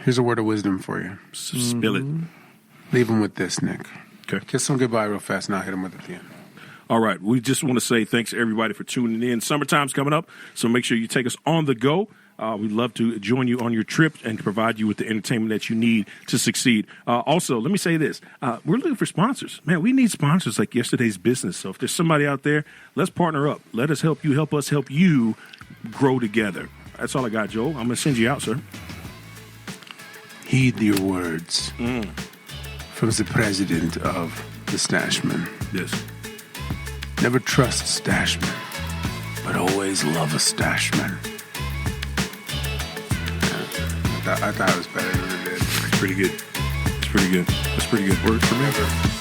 here's a word of wisdom for you. Spill it. Leave them with this, Nick. Okay. Kiss them goodbye real fast, and I'll hit them with it at the end. All right, we just want to say thanks to everybody for tuning in. Summertime's coming up, so make sure you take us on the go. We'd love to join you on your trip and provide you with the entertainment that you need to succeed. Also, let me say this. We're looking for sponsors. Man, we need sponsors like yesterday's business. So if there's somebody out there, let's partner up. Let us help us help you grow together. That's all I got, Joel. I'm going to send you out, sir. Heed your words from the president of the Stache-Men. Yes. Never trust Stache-Men, but always love a Stache-Man. I thought it was better than it did. Pretty good. It's pretty good. That's pretty good. Works for me.